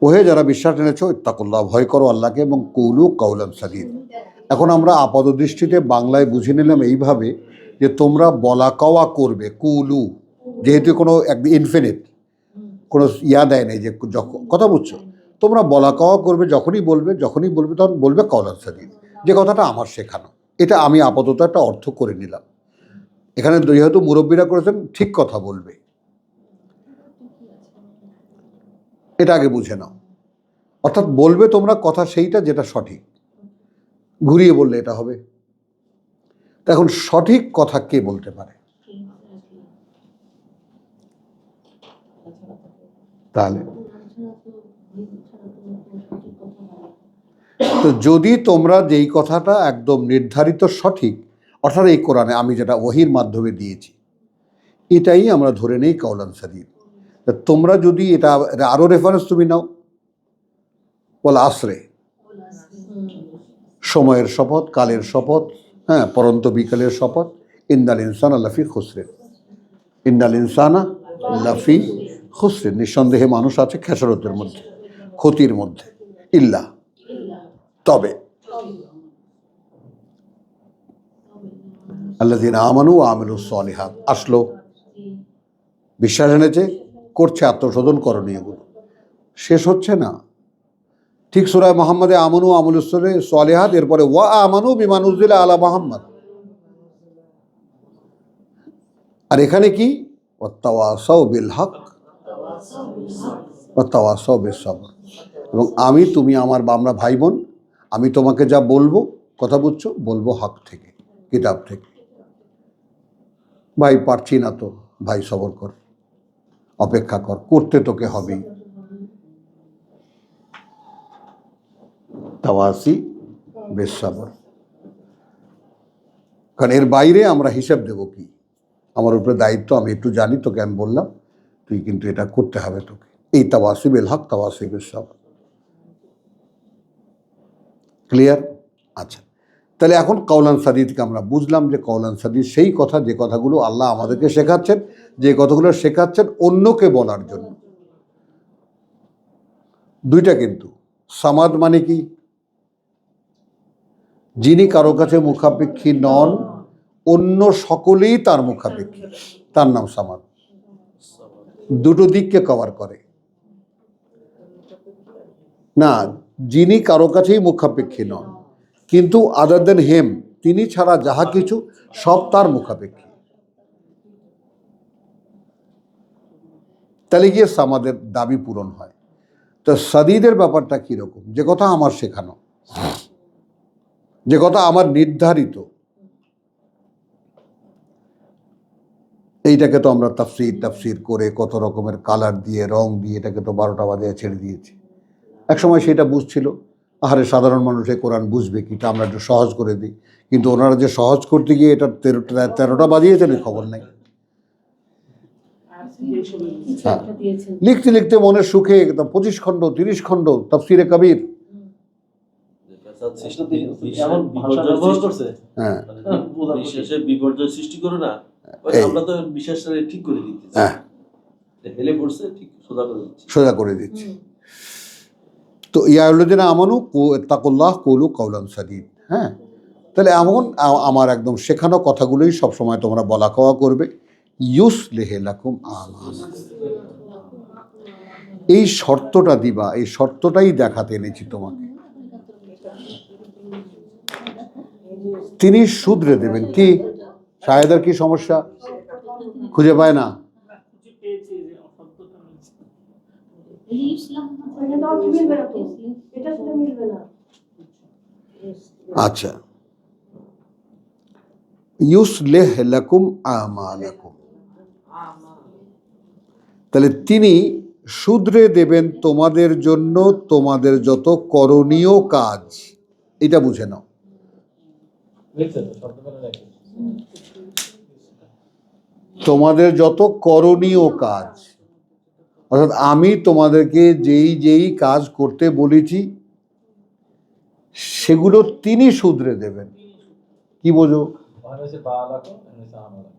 ওহে যারা বিশ্বাস এনেছো, ইত্তাকুল্লাহ, ভয় করো আল্লাহকে, এবং কৌলু কওলান সাদীদ। এখন আমরা আপাত দৃষ্টিতে বাংলায় বুঝে নিলাম এইভাবে যে তোমরা বলা কওয়া করবে, কুলু, যেহেতু কোনো ইনফিনিট, কোনো ইয়া দেয় নেই যে যখন কথা বুঝছো, তোমরা বলা কওয়া করবে, যখনই বলবে তখন বলবে কওলান সাদীদ, যে কথাটা আমার শেখানো। এটা আমি আপাতত একটা অর্থ করে নিলাম। এখানে যেহেতু মুরব্বীরা করেছেন, ঠিক কথা বলবে, এটা আগে বুঝে নাও। অর্থাৎ বলবে তোমরা কথা সেইটা যেটা সঠিক, ঘুরিয়ে বললে এটা হবে। তা এখন সঠিক কথা কে বলতে পারে? তাহলে তো যদি তোমরা যেই কথাটা একদম নির্ধারিত সঠিক, অর্থাৎ এই কোরআনে আমি যেটা ওহির মাধ্যমে দিয়েছি, এটাই আমরা ধরে নেই কওলান সাদীদ। তা তোমরা যদি এটা আরো রেফারেন্স তুমি নাও, বল আসরে, সময়ের শপথ, কালের শপথ, হ্যাঁ, পরন্ত বিকালের শপথ, ইন্নাল ইনসানা লাফি খুসরিন, ইন্নাল ইনসানা লাফি খুসরিন, নিঃসন্দেহে মানুষ আছে খেসারতের মধ্যে, ক্ষতির মধ্যে, ইল্লা, তবে আল্লাযীনা আমানু ওয়া আমিলুস সালিহাত, আসলো, বিশ্বাস এনেছে, করছে আত্মশোধন করণীয়গুলো, শেষ হচ্ছে না। ঠিক সূরা মুহাম্মাদে আমানু ওয়া আমিলুস সালিহাত, এরপরে ওয়া আমানু বিমা নুজিলা আলা মুহাম্মাদ। আর এখানে কি? ওয়াতাওয়াসাউ বিল হক ওয়াতাওয়াসাউ বিস সবর। এবং আমি, তুমি, আমরা ভাই বোন, আমি তোমাকে যা বলবো, কথা বুঝছো, বলবো হক থেকে, কিতাব থেকে। ভাই পারছি না তো, ভাই সবর কর, অপেক্ষা কর, করতে তোকে হবেই। তাওয়াসি বিস সবর। কারণ এর বাইরে আমরা হিসাব দেব কি? আমার উপরে দায়িত্ব, আমি একটু জানি, তোকে আমি বললাম, তুই কিন্তু এটা করতে হবে তোকে। এই তাওয়াসি বিল হক, তাওয়াসি বিস সবর। ক্লিয়ার? আচ্ছা, তাহলে এখন কওলান সাদীদকে আমরা বুঝলাম যে কওলান সাদীদ সেই কথা, যে কথাগুলো আল্লাহ আমাদেরকে শেখাচ্ছেন, যে কথাগুলো শেখাচ্ছেন অন্যকে বলার জন্য। দুইটা কিন্তু, সামাদ মানে কি? যিনি কারো কাছে মুখাপেক্ষী নন, অন্য সকলেই তার মুখাপেক্ষী, তার নাম সামাদ। দুটো দিককে কভার করে না। যিনি কারো কাছেই মুখাপেক্ষী নন, কিন্তু আদার দেন হেম, তিনি ছাড়া যাহা কিছু সব তার মুখাপেক্ষী, তাহলে গিয়ে সামাদের দাবি পূরণ হয়। তো সাদীদের ব্যাপারটা কীরকম? যে কথা আমার শেখানো, যে কথা আমার নির্ধারিত, এইটাকে তো আমরা তাফসীর করে কত রকমের কালার দিয়ে, রং দিয়ে, এটাকে তো 12টা বাজে ছেড়ে দিয়েছি। একসময় সেটা বুঝছিল, আহারে সাধারণ মানুষ এই কোরআন বুঝবে কি, এটা আমরা একটু সহজ করে দিই। কিন্তু ওনারা যে সহজ করতে গিয়ে এটা 13টা বাজিয়েছেন, এই খবর নেই। হ্যাঁ, লিখতে লিখতে মনের সুখে 25 খণ্ড 30 খণ্ড তাফসীরে কবির। এমন ভাষা ব্যবহার করছে, হ্যাঁ, বিশ্বাসের বিপর্যয় সৃষ্টি করো না, আমরা তো বিশ্বাসটা ঠিক করে দিচ্ছি, হ্যাঁ, হেলে পড়ছে ঠিক সোজা করে দিচ্ছি, সোজা করে দিচ্ছি। তো ইয়াউল্লাযীনা আমানু ইত্তাকুল্লাহ কুলু কওলান সাদীদ। হ্যাঁ, তাহলে এমন আমার একদম শেখানো কথাগুলোই সবসময় তোমরা বলা কওয়া করবে। ইউসলিহ লাকুম আমালাকুম, এই শর্তটা দিবা, এই শর্তটাই দেখাতে এনেছি তোমাকে। তিনি শুধরে দেবেন। কি শাহেদার কি সমস্যা? খুঁজে পায় না? আচ্ছা, ইউসলিহ লাকুম আমালাকুম, তাহলে তিনি শুধরে দেবেন তোমাদের জন্য তোমাদের যত করণীয় কাজ। এটা বুঝে নাও। লিখছে তো শব্দ করে রাখি। তোমাদের যত করণীয় কাজ, অর্থাৎ আমি তোমাদেরকে যেই যেই কাজ করতে বলেছি সেগুলো তিনি শুধরে দেবেন। কি বোঝো? ওখানে হচ্ছে বা লাখো, এখানে হচ্ছে আমালাকো।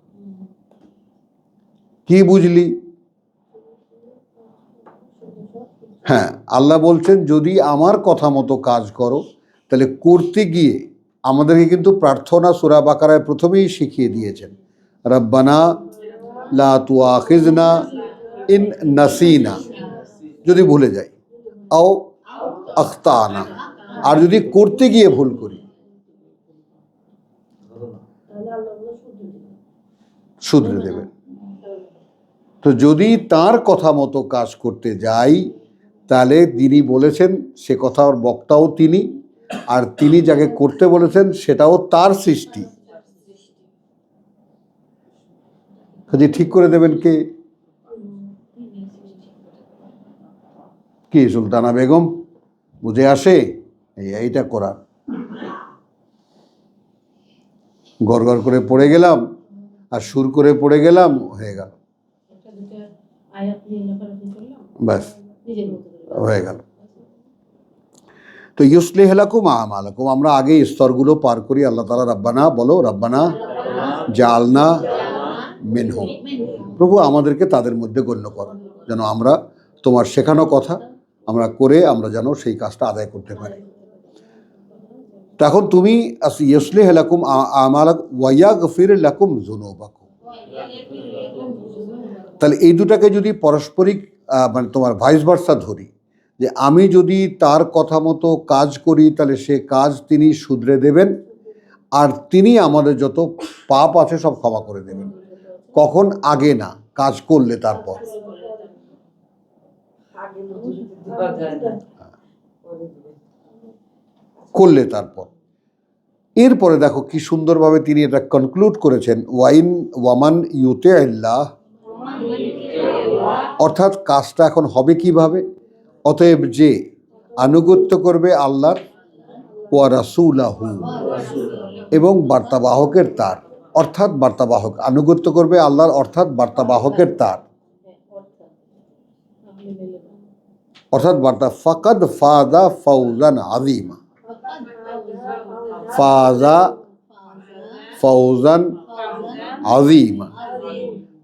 কি বুঝলি? হ্যাঁ, আল্লাহ বলছেন যদি আমার কথা মতো কাজ করো, তাহলে করতে গিয়ে আমাদেরকে কিন্তু প্রার্থনা সূরা বাকারায় প্রথমেই শিখিয়ে দিয়েছেন, রব্বানা লা তুআখিজনা ইন নাসিনা, যদি ভুলে যাই, আও আখতানা, আর যদি করতে গিয়ে ভুল করি শুধরে দেবেন। তো যদি তার কথা মতো কাজ করতে যাই, তাহলে তিনি বলেছেন সে কথার বক্তাও তিনি, আর তিনি যাকে করতে বলেছেন সেটাও তার সৃষ্টি। কাজে ঠিক করে দেবেন কে? কি সুলতানা বেগম বুঝে আসে? এইটা করার গড়গড় করে পড়ে গেলাম আর সুর করে পড়ে গেলাম, হয়ে গেল, ব্যাস হয়ে গেল। তো ইউসলিহ লাকুম আমালাকুম, আমরা আগে স্তরগুলো পার করি। আল্লাহ তাআলা রব্বানা বলো, রব্বানা জাআলনা মিনহুম, প্রভু আমাদেরকে তাদের মধ্যে গণ্য করো, যেন আমরা তোমার শেখানো কথা আমরা করে আমরা যেন সেই কাজটা আদায় করতে পারি। তখন তুমি ইউসলিহ লাকুম আমালাকুম ওয়া ইয়াগফির লাকুম যুনুবাকুম, তাহলে এই দুটাকে যদি পারস্পরিক মানে তোমার ভাইস ভার্সা ধরি, যে আমি যদি তার কথা মতো কাজ করি তাহলে সে কাজ তিনি শুধরে দেবেন, আর তিনি আমাদের যত পাপ আছে সব ক্ষমা করে দেবেন। কখন? আগে না, কাজ করলে, তারপর। করলে তারপর। এরপরে দেখো কি সুন্দরভাবে তিনি এটা কনক্লুড করেছেন, ওয়ামান ইউতে আল্লাহ, অর্থাৎ কাজটা এখন হবে কিভাবে? অতএব যে আনুগত্য করবে আল্লাহর, ওয়া রাসূলাহু, এবং বার্তাবাহকের তার, অর্থাৎ বার্তাবাহক আনুগত্য করবে আল্লাহর, অর্থাৎ বার্তাবাহকের তার, অর্থাৎ বার্তা ফাকাদ ফাযা ফাওজান আযীমা, ফাযা ফাওজান আযীমা,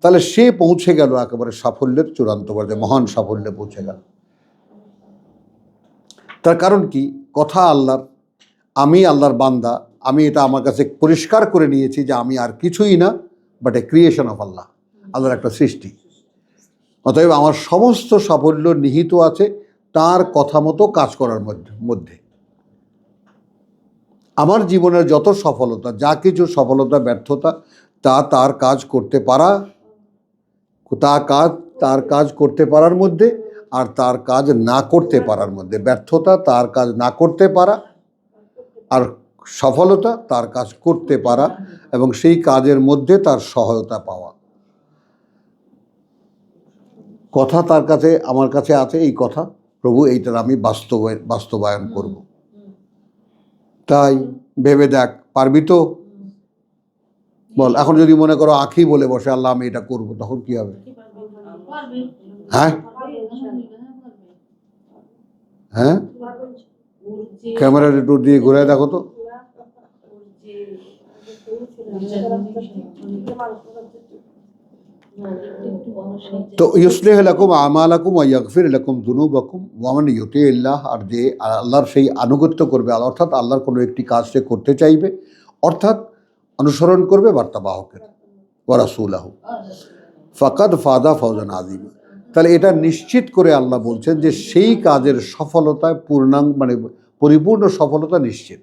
তাহলে সে পৌঁছে গেল একেবারে সাফল্যের চূড়ান্ত পর্যায়ে, মহান সাফল্যে পৌঁছে গেল। তার কারণ কি? কথা আল্লাহর, আমি আল্লাহর বান্দা, আমি এটা আমার কাছে পরিষ্কার করে নিয়েছি যে আমি আর কিছুই না বাট এ ক্রিয়েশন অফ আল্লাহ, আল্লাহর একটা সৃষ্টি। অতএব আমার সমস্ত সাফল্য নিহিত আছে তার কথা মতো কাজ করার মধ্যে। আমার জীবনের যত সফলতা, যা কিছু সফলতা ব্যর্থতা, তা তার কাজ করতে পারা, তার কাজ করতে পারার মধ্যে, আর তার কাজ না করতে পারার মধ্যে। ব্যর্থতা তার কাজ না করতে পারা, আর সফলতা তার কাজ করতে পারা, এবং সেই কাজের মধ্যে তার সহায়তা পাওয়া। কথা তার কাছে, আমার কাছে আছে এই কথা, প্রভু এইটার আমি বাস্তবায়ন করব। তাই ভেবে দেখ, পারবি তো? বল, এখন যদি মনে করো আঁখি বলে বসে আল্লাহ আমি এটা করব, তখন কি হবে? হ্যাঁ হ্যাঁ, ক্যামেরাটা একটু দিয়ে ঘুরে দেখো তো। তো ইউসলিহ লাকুম আমালাকুম ওয়া ইয়াগফির লাকুম যুনুবাকুম ওয়া মান ইউতিইল্লাহ, আর যে আল্লাহর সেই আনুগত্য করবে, অর্থাৎ আল্লাহর কোনো একটি কাজ সে করতে চাইবে, অর্থাৎ অনুসরণ করবে বার্তাবাহকের, ওয়া রাসূলাহু, ফাকাদ ফাযা ফাওজান আযীমা, তাহলে এটা নিশ্চিত করে আল্লাহ বলছেন যে সেই কাজের সফলতায় মানে পরিপূর্ণ সফলতা নিশ্চিত।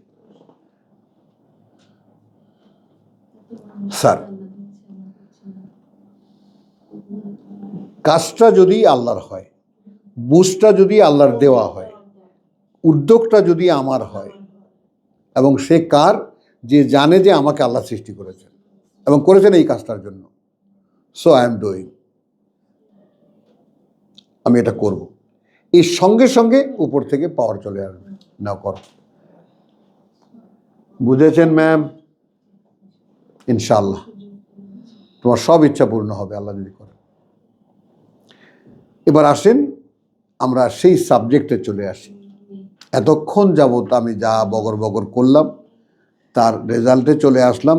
স্যার, কাজটা যদি আল্লাহর হয়, বুঝটা যদি আল্লাহর দেওয়া হয়, উদ্যোগটা যদি আমার হয়, এবং সে কার? যে জানে যে আমাকে আল্লাহ সৃষ্টি করেছেন, এবং করেছেন এই কাজটার জন্য। সো আই এম ডুইং, আমি এটা করব। এই সঙ্গে সঙ্গে উপর থেকে পাওয়ার চলে আসবে, না করো। বুঝেছেন ম্যাম? ইনশাআল্লাহ তোমার সব ইচ্ছা পূর্ণ হবে আল্লাহ যদি করে। এবার আসেন আমরা সেই সাবজেক্টে চলে আসি। এতক্ষণ যাবত আমি যা বগর বগর করলাম তার রেজাল্টে চলে আসলাম।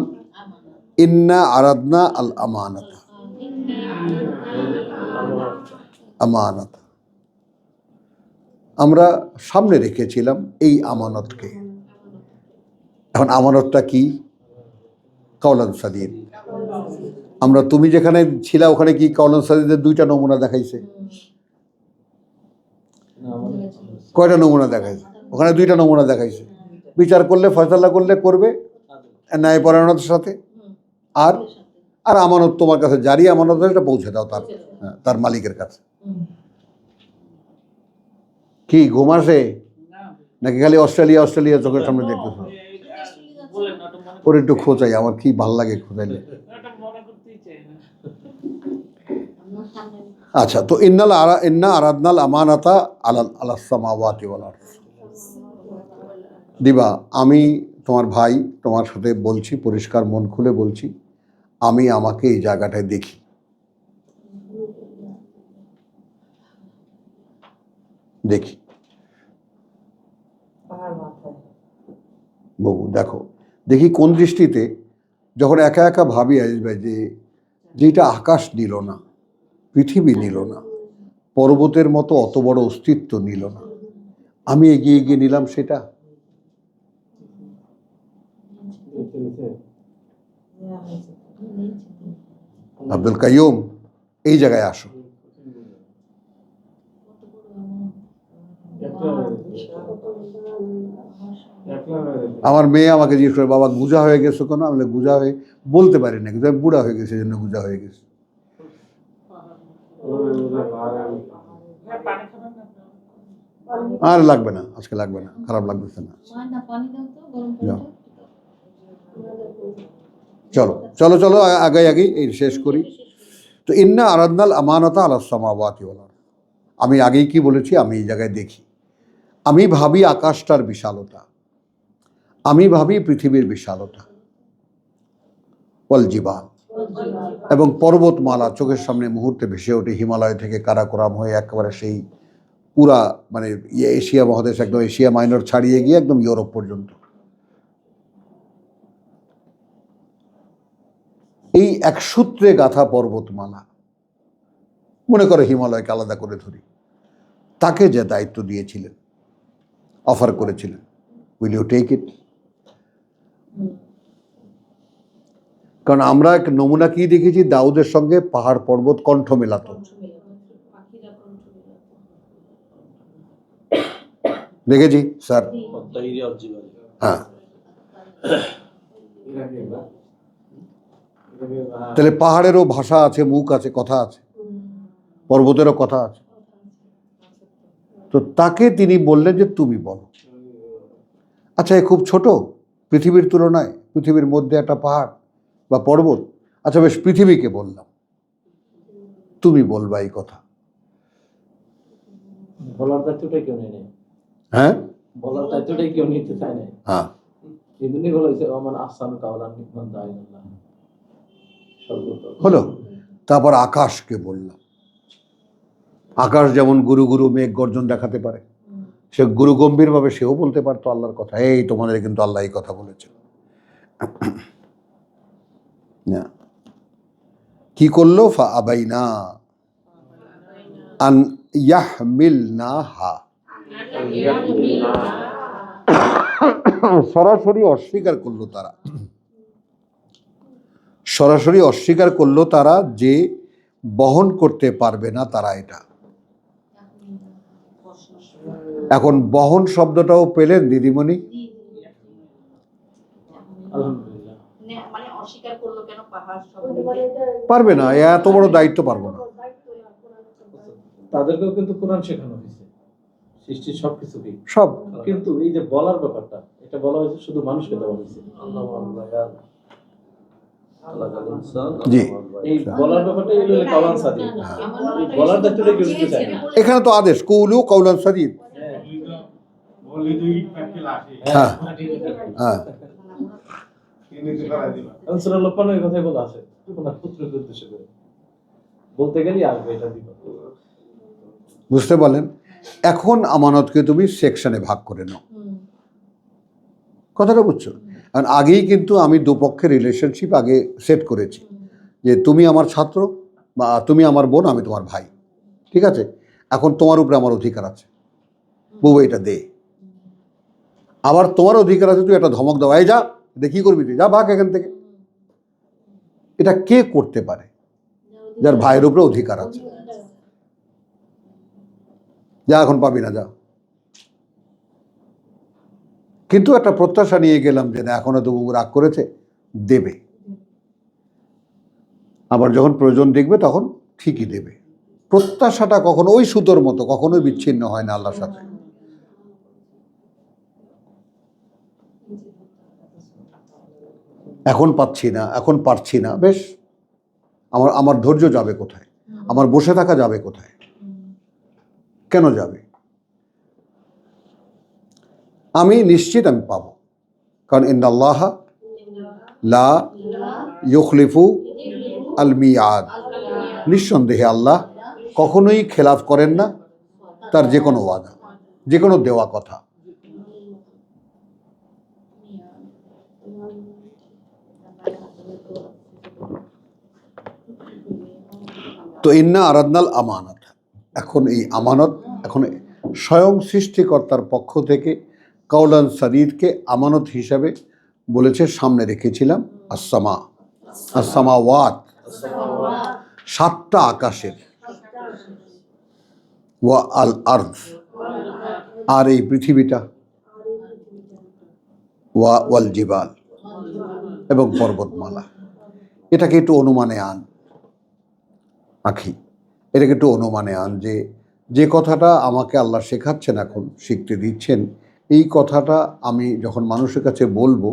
ইন্না আরাদনা আল আমানাতা, আমানত আমরা সামনে রেখেছিলাম এই আমানতকে। এখন আমানতটা কি? কাওলান সাদিদ। আমরা তুমি যেখানে ছিলা ওখানে কি কাওলান সাদিদের 2টা নমুনা দেখাইছে? কয়টা নমুনা দেখাইছে? ওখানে 2টা নমুনা দেখাইছে। বিচার করলে, ফয়সালা করলে করবে ন্যায়পরায়ণতার সাথে। আর আর আমানত তোমার কাছে জারি আমানত, এটা পৌঁছে দাও তার মালিকের কাছে। কি ঘুম আসে নাকি খালি অস্ট্রেলিয়া চোখের সামনে দেখতেছো? ওর একটু খোঁচাই, আমার কি ভাল লাগে খোঁচাইলে। আচ্ছা, তো ইন্না আরাদনাল আমানাতা আলাস সামাওয়াতি ওয়াল আরদ। দিবা, আমি তোমার ভাই তোমার সাথে বলছি, পরিষ্কার মন খুলে বলছি, আমি আমাকে এই জায়গাটায় দেখি। বাবু দেখো, দেখি কোন দৃষ্টিতে, যখন একা একা ভাবি আসবে যে যেটা আকাশ নিল না, পৃথিবী নিল না, পর্বতের মতো অত বড় অস্তিত্ব নিল না, আমি এগিয়ে গিয়ে নিলাম সেটা। আব্দুল কাইয়ুম, এই জায়গায় আসো। আমার মেয়ে আমাকে জিজ্ঞেস করে, বাবা গুজা হয়ে গেছো কেন? আমি গুজা হয়ে বলতে পারি না, কিন্তু আমি বুড়া হয়ে গেছি, জন্য গুজা হয়ে গেছে। আর লাগবে না, আজকে লাগবে না, খারাপ লাগতেছে না। চলো চলো চলো, আগে এই শেষ করি। তো ইন্না আরাদনাল আমানাতা আলাস সামাওয়াতি ওয়াল আরদ, আমি আগেই কি বলেছি, আমি এই জায়গায় দেখি। আমি ভাবি আকাশটার বিশালতা, আমি ভাবি পৃথিবীর বিশালতা, ওয়াল জিবাল, এবং পর্বতমালা চোখের সামনে মুহূর্তে ভেসে ওঠে, হিমালয় থেকে কারাকোরাম হয়ে একেবারে সেই পুরা মানে এশিয়া মহাদেশ, একদম এশিয়া মাইনর ছাড়িয়ে গিয়ে একদম ইউরোপ পর্যন্ত। এই এক সূত্রে গাথা পর্বতমালা, মনে করে হিমালয়কে আলাদা করে ধরি, তাকে যে দায়িত্ব দিয়েছিলেন, অফার করেছিলেন, উইল ইউ টেক ইট? কারণ আমরা এক নমুনা কি দেখেছি, দাউদের সঙ্গে পাহাড় পর্বত কণ্ঠ মেলাত, দেখেছি স্যার। হ্যাঁ, তাহলে পাহাড়েরও ভাষা আছে, মুখ আছে, কথা আছে, পর্বতেরও কথা আছে। তো তাকে তিনি বললেন যে তুমি বলো। আচ্ছা, এ খুব ছোট পৃথিবীর তুলনায়, পৃথিবীর মধ্যে একটা পাহাড় বা পর্বত। আচ্ছা বেশ, পৃথিবীকে বললাম, তুমি বলবা এই কথা। বলার দায়িত্বটাই কেউ নেই। হ্যাঁ, বলার দায়িত্বটাই কেউ নিতে চায় না। হ্যাঁ, এমনি বলেছে আমার আহসান কাওলান মিম্মান দাআ ইলাল্লাহ। হলো। তারপর আকাশকে বললাম। আকাশ যেমন গুরু গুরু মেঘ গর্জন দেখাতে পারে, সে গুরু গম্ভীর ভাবে সেও বলতে পারতো আল্লাহর কথা, এই তোমাদের কিন্তু আল্লাহ এই কথা বলেছেন। না, কি করলো? ফা আবাইনা আন ইয়াহমিলনাহা, সরাসরি অস্বীকার করলো তারা, সরাসরি অস্বীকার করলো তারা যে বহন করতে পারবে না তারা এটা। এখন বহন শব্দটাও পেলেন দিদিমণি? আলহামদুলিল্লাহ। মানে অস্বীকার করলো কেন? পাহাড় পারবে না, এত বড় দায়িত্ব পারবো না। তাদেরকেও কিন্তু কোরআন শেখানো হয়েছে, সৃষ্টির সবকিছু কি সব, কিন্তু এই যে বলার ব্যাপারটা, এটা বলা হয়েছে শুধু মানুষকে দেওয়া হয়েছে। আল্লাহু আকবার। আলাকালীন সান, জি। এই বলার ব্যাপারটা এলো কাওলান সাদি, এই বলার দায়িত্বটা কেউ নিতে চায় না। এখানে তো আদেশ কুলু কওলান সাদিদ। হ্যাঁ হ্যাঁ এখন সূরা লোকমানের এই কথাই বলা আছে ওনার পুত্রকে উদ্দেশ্য করে বলতে গেলেই আসবে এটা দিবা। বুঝতে পারলেন? এখন আমানতকে তুমি সেকশনে ভাগ করে নাও। কথাটা বুঝছো? কারণ আগেই কিন্তু আমি দুপক্ষের রিলেশনশিপ আগে সেট করেছি যে তুমি আমার ছাত্র বা তুমি আমার বোন, আমি তোমার ভাই, ঠিক আছে? এখন তোমার উপরে আমার অধিকার আছে, বউ এটা দে। আবার তোমার অধিকার আছে তুই একটা ধমক দাও, এই যা, দেখি করবি তুই, যা ভাগ এখান থেকে। এটা কে করতে পারে? যার ভাইয়ের উপরে অধিকার আছে। যা, এখন পাবি না, যা। কিন্তু একটা প্রত্যাশা নিয়ে গেলাম যে না, এখনো তো বউ রাগ করেছে, দেবে। আবার যখন প্রয়োজন দেখবে তখন ঠিকই দেবে। প্রত্যাশাটা কখনো ওই সুতোর মতো কখনোই বিচ্ছিন্ন হয় না আল্লাহর সাথে। এখন পাচ্ছি না, এখন পারছি না, বেশ, আমার ধৈর্য যাবে কোথায়? আমার বসে থাকা যাবে কোথায়? কেন যাবে? আমি নিশ্চিত আমি পাবো, কারণ ইন্নাল্লাহ লা ইউখলিফু আল মিয়াদ। নিঃসন্দেহে আল্লাহ কখনোই খেলাফ করেন না তার যে কোনো ওয়াদা, যে কোনো দেওয়া কথা। তো ইন্না আরাদনাল আমানত, এখন এই আমানত এখন স্বয়ং সৃষ্টিকর্তার পক্ষ থেকে কাওলান সাদিদকে আমানত হিসাবে বলেছে, সামনে রেখেছিলাম আসসামা, আসসামাওয়াত, সাতটা আকাশের, ওয়া আল আরদ, আর এই পৃথিবীটা, ওয়াল জিবাল, এবং পর্বতমালা। এটাকে একটু অনুমানে আন আখি, এটাকে একটু অনুমানে আন যে যে কথাটা আমাকে আল্লাহ শেখাচ্ছেন, এখন শিখতে দিচ্ছেন, এই কথাটা আমি যখন মানুষের কাছে বলবো,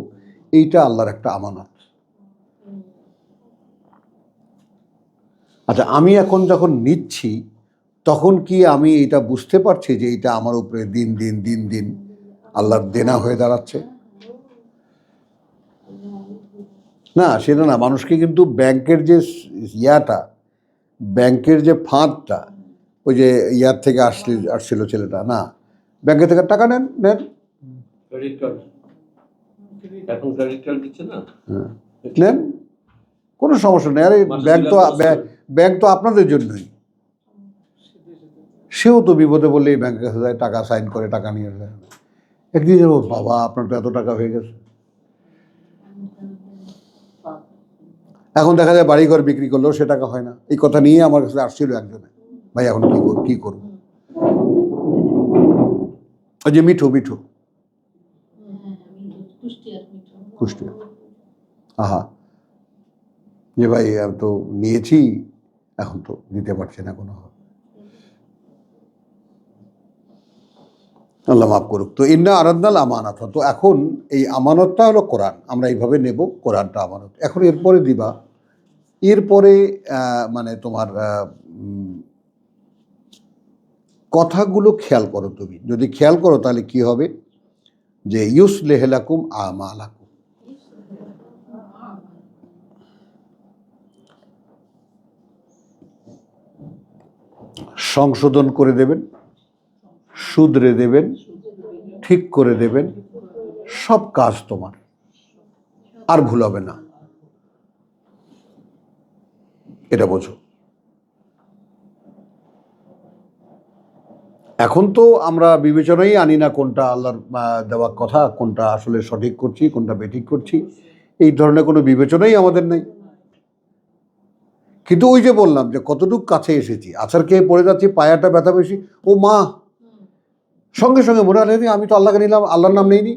এইটা আল্লাহর একটা আমানত। আচ্ছা, আমি এখন যখন নিচ্ছি তখন কি আমি এটা বুঝতে পারছি যে এটা আমার উপরে দিন দিন দিন দিন আল্লাহর দেনা হয়ে দাঁড়াচ্ছে? না, সেটা না। মানুষকে কিন্তু ব্যাংকের যে ইয়াটা, ব্যাংকের যে ফাঁদটা, ওই যে ইয়ার থেকে আসছিল ছেলেটা, না, ব্যাংকের থেকে টাকা নেন, ক্রেডিট কার্ড, এখন ক্রেডিট কার্ড দিচ্ছে না, নেন, কোনো সমস্যা নেই। আরে ব্যাংক তো আপনাদের জন্যই। সেও তো বিপদে বললেই ব্যাংকের কাছে যায়, টাকা সাইন করে টাকা নিয়ে যায়। একদিন যাবো, বাবা আপনার তো এত টাকা হয়ে গেছে। এখন দেখা যায় বাড়িঘর বিক্রি করলেও সে টাকা হয় না। এই কথা নিয়ে আমার কাছে আসছিল একজনে, ভাই এখন কি করব? ওই যে মিঠু কুষ্টিয়া, আহা, যে ভাই তো নিয়েছি, এখন তো দিতে পারছি না কোনো। আল্লাহ মাফ করুক। তো ইন্না আরাদনাল আমানত, তো এখন এই আমানতটা হলো কোরআন, আমরা এইভাবে নেব, কোরআনটা আমানত। এখন এরপরে দিবা, এরপরে মানে তোমার কথাগুলো খেয়াল করো। তুমি যদি খেয়াল করো তাহলে কি হবে, যে ইউসলিহ লাকুম আমালাকুম, সংশোধন করে দেবেন, শুধরে দেবেন, ঠিক করে দেবেন, সব কাজ তোমার, আর ভুল হবে না। এটা বোঝো। এখন তো আমরা বিবেচনাই আনি না কোনটা আল্লাহর দেওয়া কথা, কোনটা আসলে সঠিক করছি, কোনটা বেঠিক করছি, এই ধরনের কোনো বিবেচনাই আমাদের নেই। কিন্তু ওই যে বললাম যে কতটুকু কাছে এসেছি, আছাড় খেয়ে পড়ে যাচ্ছি, পায়াটা ব্যথা বেশি, ও মা, সঙ্গে সঙ্গে মনে হয় আমি তো আল্লাহকে নিলাম, আল্লাহর নাম নেইনি,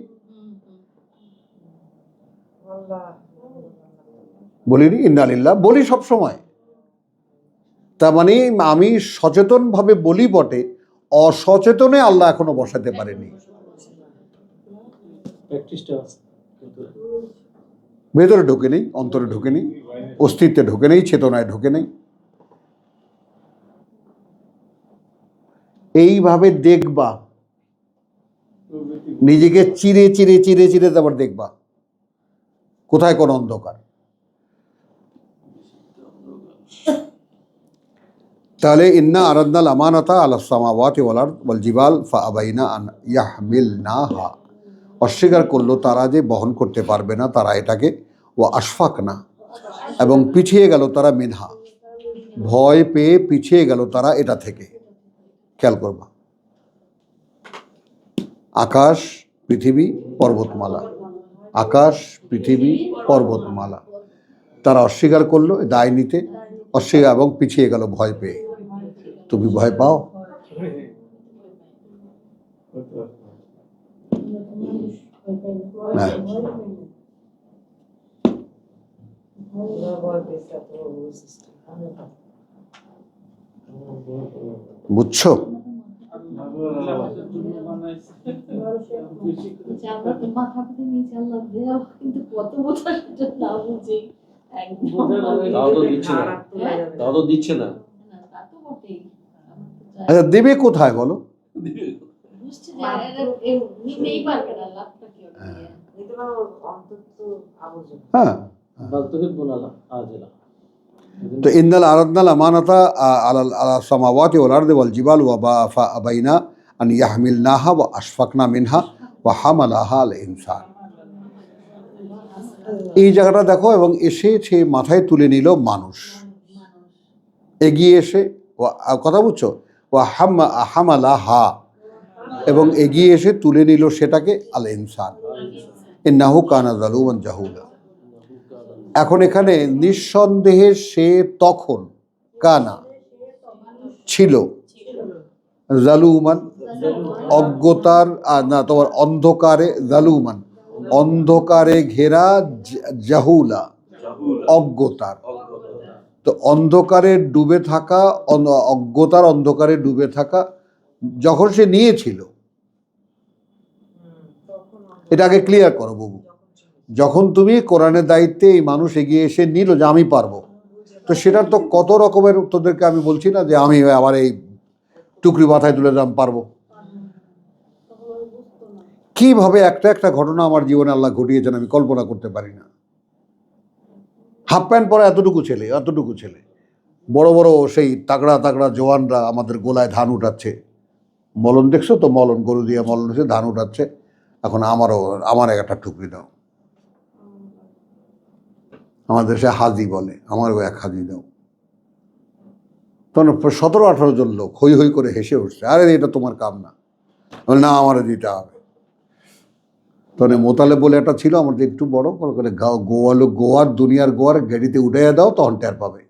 বলিনি ইন্নালিল্লাহ, বলি সব সময়। তার মানে আমি সচেতনভাবে বলি বটে, অসচেতনে আল্লাহ এখনো বসাতে পারেনি। ভেতরে ঢোকে নেই, অন্তরে ঢোকে নেই। অস্তিত্বে ঢোকে নেই, চেতনায় ঢোকে নেই। এইভাবে দেখবা, নিজেকে চিরে চিরে চিরে চিরে তারপর দেখবা কোথায় কোন অন্ধকার। তাহলে ইন্না আরাদনাল আমানাতা আলাস সামাওয়াতি ওয়াল আরদ ওয়াল জিবাল ফাআবাইনা আন ইয়াহমিলনাহা, অস্বীকার করলো তারা যে বহন করতে পারবে না তারা এটাকে, ও আশফাকনা, এবং পিছিয়ে গেল তারা মিনহা, ভয় পেয়ে পিছিয়ে গেল তারা এটা থেকে। খেয়াল করবা, আকাশ পৃথিবী পর্বতমালা, আকাশ পৃথিবী পর্বতমালা, তারা অস্বীকার করলো দায় নিতে, অস্বীকার এবং পিছিয়ে গেল ভয় পেয়ে। তুমি ভয় পাও? না। বুঝছো? আমরা তো মাথা পেতে নিচে আল্লাহ দেওয়া, কিন্তু কত বোঝা সেটা না বুঝে একদম তাও তো দিচ্ছে না, তাও তো দিচ্ছে না। না, তা তো বটেই। আচ্ছা, দেবে কোথায় বলো? বুঝছে যে নিতেই পারবে না, লাভটা কি ওটা দিয়ে? হ্যাঁ, বালতুহিব বুনালা আজলা। তো ইন্নাল আরাদনাল আমানাতা আলা সামাওয়াতি ওয়াল আরদি ওয়াল জিবাল ওয়া ফাআবাইনা আন ইয়াহমিলনাহা ওয়া আশফাকনা মিনহা ওয়া হামালাহা আল ইনসান। এই জায়গাটা দেখো, এবং এসে সে মাথায় তুলে নিল মানুষ, এগিয়ে এসে কথা বুঝছো, ওয়া হামালাহা, এবং এগিয়ে এসে তুলে নিল সেটাকে আল ইনসান ইন্নাহু কানা যালুমান জাহুলা। এখন এখানে নিঃসন্দেহে সে তখন কানা ছিল, জালুমান অজ্ঞতার, না তোমার অন্ধকারে, জালুমান অন্ধকারে ঘেরা, জাহুলা অজ্ঞতার। তো অন্ধকারে ডুবে থাকা, অজ্ঞতার অন্ধকারে ডুবে থাকা যখন সে নিয়েছিল, এটা আগে ক্লিয়ার করো বাবু। যখন তুমি কোরআনের দায়িত্বে এই মানুষ এগিয়ে এসে নিল যে আমি পারবো, তো সেটার তো কত রকমের, তোদেরকে আমি বলছি না যে আমি আমার এই টুকরি মাথায় তুলে দিলাম পারবো। কিভাবে একটা একটা ঘটনা আমার জীবনে আল্লাহ ঘটিয়েছেন আমি কল্পনা করতে পারি না। হাফ প্যান্ট পরা এতটুকু ছেলে, বড় বড় সেই তাগড়া তাগড়া জওয়ানরা আমাদের গোলায় ধান উঠাচ্ছে। মলন দেখছো তো, মলন, গরু দিয়ে মলন হচ্ছে, ধান উঠাচ্ছে। এখন আমার একটা টুকরি দাও, আমাদের সে হাজি বলে, আমারও এক হাজি দাও। তখন 17-18 জন লোক হই হই করে হেসে উঠছে, আরে এটা তোমার কাম না, না আমারও দিতে হবে। তখন মোতালে বলে একটা ছিল আমার একটু বড় করে, গোয়ার দুনিয়ার গোয়ার গাড়িতে উঠাইয়া দাও, তখন টের পাবে।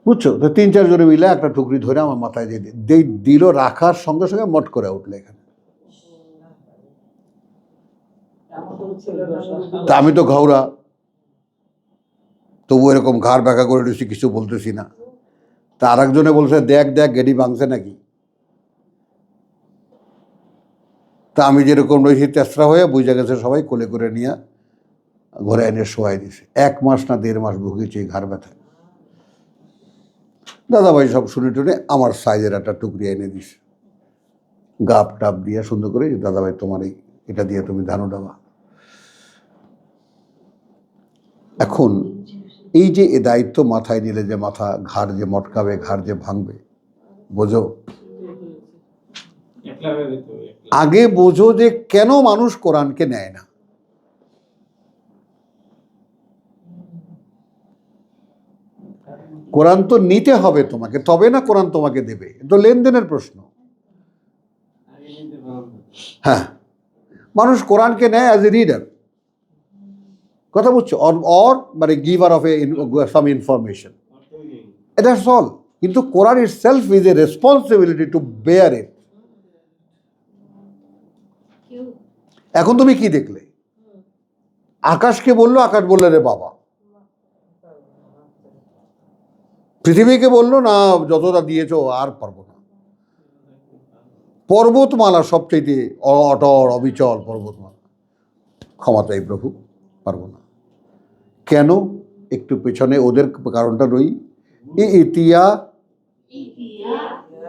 বুঝছো? তো 3-4 জনে মিলে একটা টুকরি ধরে আমার মাথায় দিয়ে দিল, রাখার সঙ্গে সঙ্গে মট করে উঠলো এখানে। তা আমি তো ঘাউরা, তবু এরকম ঘাড় ব্যাকা করে দিচ্ছি, কিছু বলতেছি না। তা আর একজনে বলছে দেখ দেখ গেডি ভাঙছে নাকি। তা আমি যেরকম রয়েছি তেসরা হয়ে বুঝে গেছে সবাই, কোলে করে নিয়ে ঘরে এনে শোয়াই দিছে। 1 মাস না 1.5 মাস ভুগেছি এই ঘাড় ব্যথায়। দাদাভাই সব শুনে টুনে আমার সাইজের একটা টুকরি এনে দিছে, গাপ টাপ দিয়ে সুন্দর করে, দাদাভাই তোমার এটা দিয়ে তুমি ধান উঠাবা। এখন এই যে এ দায়িত্ব মাথায় নিলে যে মাথা, ঘাড় যে মটকাবে, ঘাড় যে ভাঙবে, বোঝো? আগে বোঝো যে কেন মানুষ কোরআনকে নেয় না। কোরআন তো নিতে হবে তোমাকে, তবে না কোরআন তোমাকে দেবে, তো লেনদেনের প্রশ্ন। হ্যাঁ, মানুষ কোরআনকে নেয় অ্যাজ এ রিডার, কথা বুঝছো, অর মানে giver of some information, that's all. কিন্তু Quran itself is a responsibility to bear it. এখন তুমি কি দেখলে? আকাশকে বললো, আকাশ বললে রে বাবা। পৃথিবীকে বললো না, যতটা দিয়েছো আর পারবো না। পর্বতমালা সবচেয়ে অটল অবিচল পর্বতমালা, ক্ষমা চাই প্রভু, পারবো না। কেন? একটু পেছনে ওদের কারণটা রই। ইতিয়া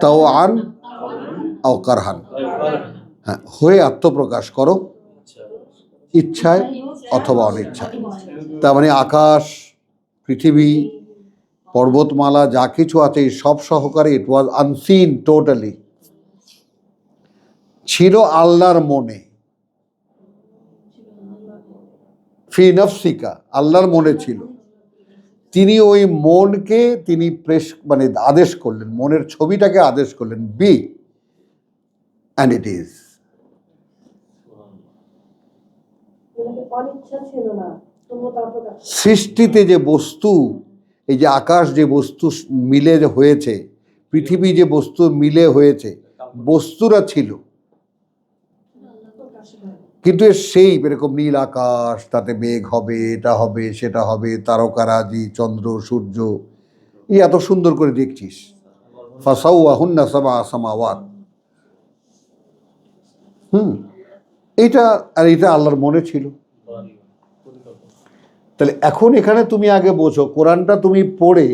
তাওআন আও কারহান, হ্যাঁ, হয়ে আত্মপ্রকাশ করো, ইচ্ছায় অথবা অনিচ্ছায়। তার মানে আকাশ, পৃথিবী, পর্বতমালা যা কিছু আছে এই সব সহকারে ইট ওয়াজ আনসিন টোটালি, ছিল আল্লাহর মনে, ফি নফসিকা, আল্লাহর মনে ছিল। তিনি ওই মনকে তিনি মানে আদেশ করলেন, মনের ছবিটাকে আদেশ করলেন, বি অ্যান্ড ইট ইজ। অনিচ্ছা ছিল না, তবুও তার প্রকাশ। সৃষ্টিতে যে বস্তু, এই যে আকাশ যে বস্তু মিলে যে হয়েছে, পৃথিবী যে বস্তু মিলে হয়েছে, বস্তুরা ছিল, কিন্তু সেই এরকম নীল আকাশ, তাতে মেঘ হবে, এটা হবে, সেটা হবে, তারকারাজি, চন্দ্র, সূর্য, এই এত সুন্দর করে দেখছিস। ফাসাউহুন্না সাবআ সামাওয়াত, এটা আর এটা আল্লাহর মনে ছিল। তাহলে এখন এখানে তুমি আগে বোঝো, কোরআনটা তুমি পড়ে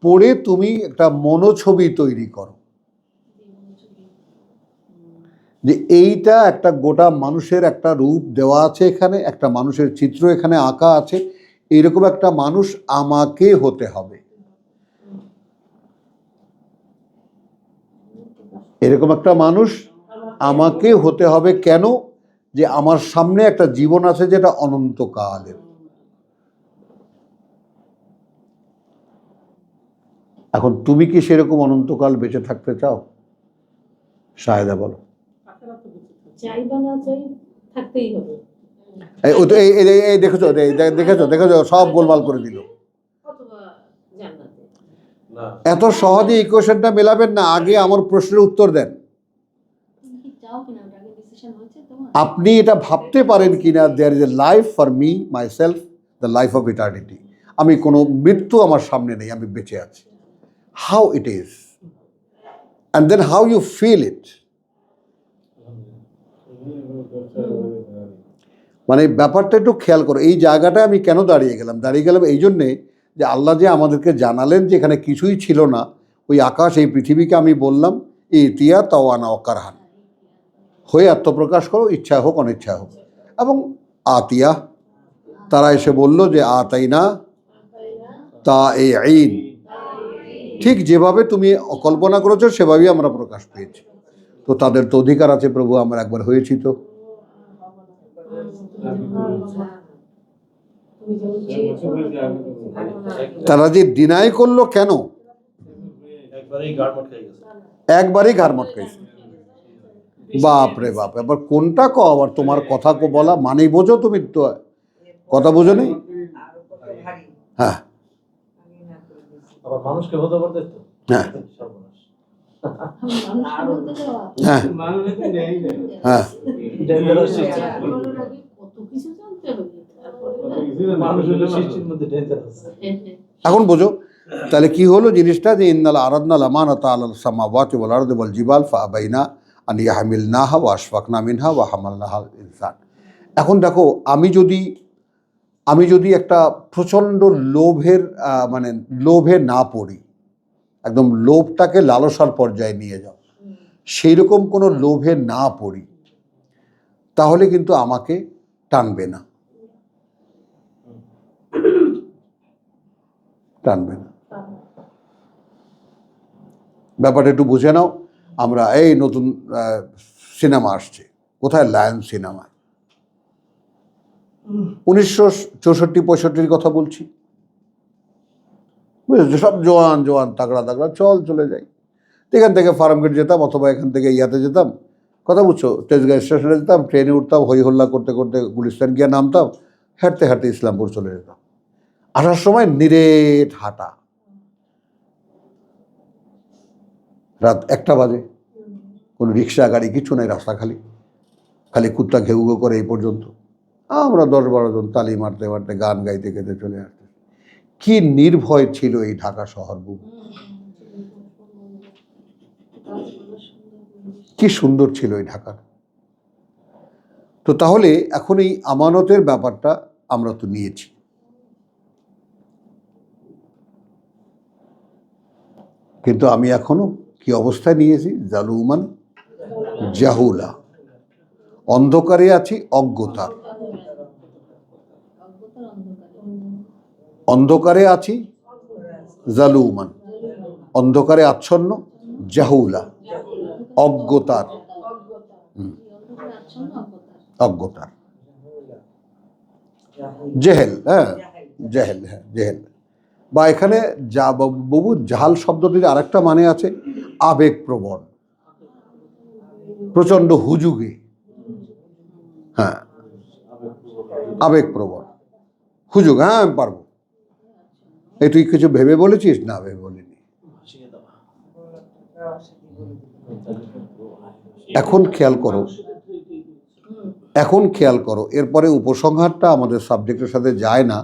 পড়ে তুমি একটা মনোছবি তৈরি করো যে এইটা একটা গোটা মানুষের একটা রূপ দেওয়া আছে, এখানে একটা মানুষের চিত্র এখানে আঁকা আছে, এরকম একটা মানুষ আমাকে হতে হবে। এরকম একটা মানুষ আমাকে হতে হবে। কেন? যে আমার সামনে একটা জীবন আছে যেটা অনন্তকালের। এখন তুমি কি সেরকম অনন্তকাল বেঁচে থাকতে চাও? শাহেদা বলো। চাই বা না চাই, থাকতেই হবে। এই দেখেছো, দেখেছো সব গোলমাল করে দিল। অথবা জান্নাতে। এত সহজে ইকুয়েশনটা মেলাবেন না, আগে আমার প্রশ্নের উত্তর দেন। তুমি কি চাও কিনা, ওটা আগে ডিসিশন হয়েছে তোমার? আপনি এটা ভাবতে পারেন কিনা, there is a life for me myself, the life of eternity. আমি কোনো মৃত্যু আমার সামনে নেই, আমি বেঁচে আছি। How it is and then how you feel it. মানে ব্যাপারটা একটু খেয়াল করো। এই জায়গাটায় আমি কেন দাঁড়িয়ে গেলাম এই জন্যে যে আল্লাহ যে আমাদেরকে জানালেন যে এখানে কিছুই ছিল না, ওই আকাশ, এই পৃথিবীকে আমি বললাম ইতিয়া তাওয়ানা ওয়াকারহান, হয়ে আত্মপ্রকাশ করো, ইচ্ছা হোক অনিচ্ছা হোক। এবং আতিয়া, তারা এসে বলল যে আতাইনা তা এই আইন, ঠিক যেভাবে তুমি কল্পনা করেছো সেভাবেই আমরা প্রকাশ পেয়েছি। তো তাদের তো অধিকার আছে প্রভু, আমরা একবার হয়েছি তো। তারা যে ডিনাই করলো কেন? একবারই ঘাড় মটকাইছে। বাপ রে বাপ, এবার কোনটা আবার তোমার কথা বলা মানে বোঝো, তুমি তো কথা বোঝো নেই। হ্যাঁ আবার মানুষকে হতে পারতে তো। হ্যাঁ সর্বনাশ। হ্যাঁ হ্যাঁ হ্যাঁ ডেঞ্জারাস কত কিছু জানতে হবে, তারপরে মানুষ হলো সৃষ্টির মধ্যে ডেঞ্জারাস। এখন বোঝো তাহলে কি হলো জিনিসটা, যে ইন্নাল আরাদনাল আমানাতা আলাল সামাওয়াতি ওয়াল আরদি ওয়াল জিবাল ফাআবাইনা আন ইয়াহমিলনাহা ওয়া আশফাকনা মিনহা ওয়া হামালনাহাল ইনসান। এখন দেখো, আমি যদি একটা প্রচণ্ড মানে লোভে না পড়ি, একদম লোভটাকে লালসার পর্যায়ে নিয়ে যাও, সেই রকম কোনো লোভে না পড়ি, তাহলে কিন্তু আমাকে টানবে না। ব্যাপারটা একটু বুঝে নাও। আমরা এই নতুন সিনেমা আসছে, কোথায়? লায়ন সিনেমা, 1964-65 কথা বলছি, বুঝেছো? সব জোয়ান তাগড়া চলে যাই। এখান থেকে ফার্মগেট যেতাম, অথবা এখান থেকে ইয়াতে যেতাম, কথা বুঝছো, তেজগাঁ স্টেশনে যেতাম, ট্রেনে উঠতাম, হই হল্লা করতে করতে গুলিস্তান গিয়ে নামতাম, হাঁটতে হাঁটতে ইসলামপুর চলে যেতাম। আসার সময় নিরেট হাঁটা, রাত 1টা বাজে, কোনো রিক্সা গাড়ি কিছু নাই, রাস্তা খালি কুত্তা ঘেউ ঘেউ করে। এই পর্যন্ত আমরা 10-12 জন তালি মারতে মারতে, গান গাইতে গাইতে চলে আসতে। কি নির্ভয় ছিল এই ঢাকা শহর, কি সুন্দর ছিল এই ঢাকা। তো তাহলে এখন এই আমানতের ব্যাপারটা আমরা তো নিয়েছি, কিন্তু আমি এখনো কি অবস্থায় নিয়েছি? জালুমান জাহুলা, অন্ধকারে আছি, অজ্ঞতার অন্ধকারে আছি, জালুমান অন্ধকারে আচ্ছন্ন, জাহুলা অজ্ঞতার অজ্ঞতার জেহেল, হ্যাঁ জেহেল, হ্যাঁ জেহেল। বা এখানে যা বাবু জাহাল শব্দটির আরেকটা মানে আছে আবেগপ্রবণ, প্রচন্ড হুজুগে, হ্যাঁ আবেগপ্রবণ হুজুগ, হ্যাঁ আমি পারবো। এই তুই কিছু ভেবে বলেছিস? না, ভেবে বলিনি। এখন খেয়াল করো, এখন খেয়াল করো, এরপরে উপসংহারটা আমাদের সাবজেক্টের সাথে যায় না,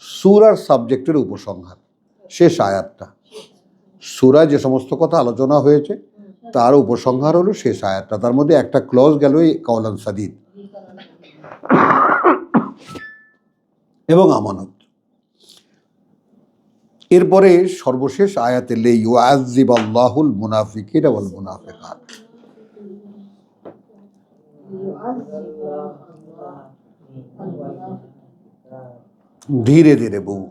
সূরার সাবজেক্টের উপসংহার, শেষ আয়াতটা। সূরায় যে সমস্ত কথা আলোচনা হয়েছে তার উপসংহার হলো শেষ আয়াতটা। তার মধ্যে একটা ক্লজ গেল এই কওলান সাদীদ এবং আমানত। এরপরে সর্বশেষ আয়াতে লে ইউআযযিবাল্লাহুল মুনাফিকিনা ওয়াল মুনাফিকাত, ধীরে ধীরে বউ।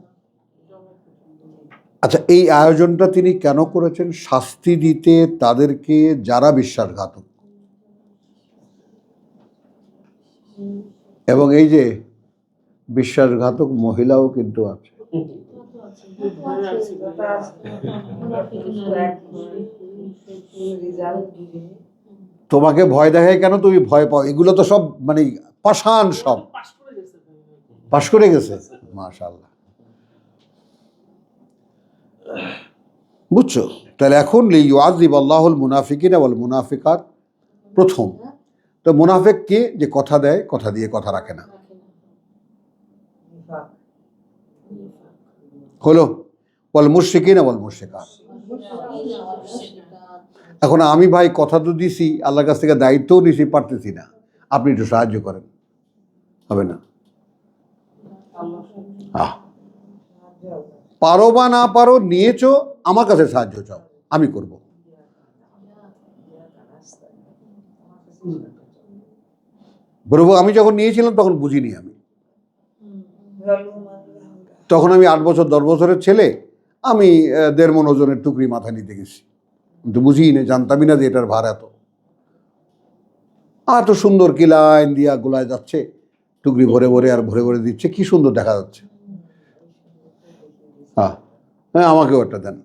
আচ্ছা, এই আয়োজনটা তিনি কেন করেছেন? শাস্তি দিতে তাদেরকে যারা বিশ্বাসঘাতক। এবং এই যে বিশ্বাসঘাতক মহিলাও কিন্তু আছে। তোমাকে ভয় দেখায় কেন? তুমি ভয় পাও। এগুলো তো সব মানে পাষাণ, সব পাশ করে গেছে। মাশাআল্লাহ, বুঝছো? তাহলে এখন লিইউআযযিবাল্লাহুল মুনাফিকিনা ওয়াল মুনাফিকাত, প্রথম তো মুনাফিক কে? যে কথা দেয়, কথা দিয়ে কথা রাখে না, হলো ওয়াল মুশরিকিনা ওয়াল মুশরিকাত। এখন আমি ভাই কথা তো দিছি, আল্লাহর কাছ থেকে দায়িত্বও নিছি, পারতেছি না, আপনি একটু সাহায্য করেন, হবে না? পারো বা না পারো, নিয়েছো, আমার কাছে সাহায্য চাও, আমি করব। বলবো আমি যখন নিয়েছিলাম তখন বুঝিনি, আমি তখন আমি 8 বছর 10 বছরের ছেলে, আমি 1.5 মণ ওজনের টুকরি মাথা নিতে গেছি, কিন্তু বুঝিই না, জানতামই না যে এটার ভার এত। এত সুন্দর কি লাইন দিয়া গোলায় যাচ্ছে, টুকরি ভরে ভরে আর ভরে ভরে দিচ্ছে, কি সুন্দর দেখা যাচ্ছে। হ্যাঁ আমাকেও একটা দেন।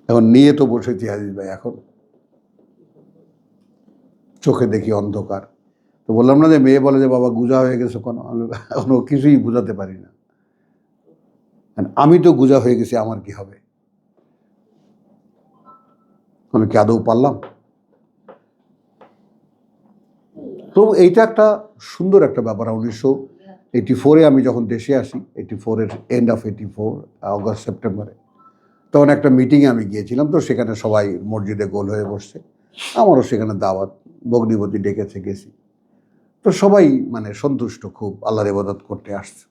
এখন নিয়ে তো বসেছি আজিজ ভাই, এখন চোখে দেখি অন্ধকার। তো বললাম না যে মেয়ে বলে যে বাবা গুজা হয়ে গেছে, কোনো কিছুই বুঝাতে পারি না। আমি তো গুজা হয়ে গেছি, আমার কি হবে? আমি কি আদৌ পারলাম? তো এইটা একটা সুন্দর একটা ব্যাপার। 1984-এ আমি যখন দেশে আসি, 84-এর এন্ড অফ 84, অগস্ট সেপ্টেম্বরে, তখন একটা মিটিংয়ে আমি গিয়েছিলাম। তো সেখানে সবাই মসজিদে গোল হয়ে বসছে, আমারও সেখানে দাওয়াত, ভগ্নিপতি ডেকেছে, গেছি। তো সবাই মানে সন্তুষ্ট, খুব আল্লাহর ইবাদত করতে আসছে।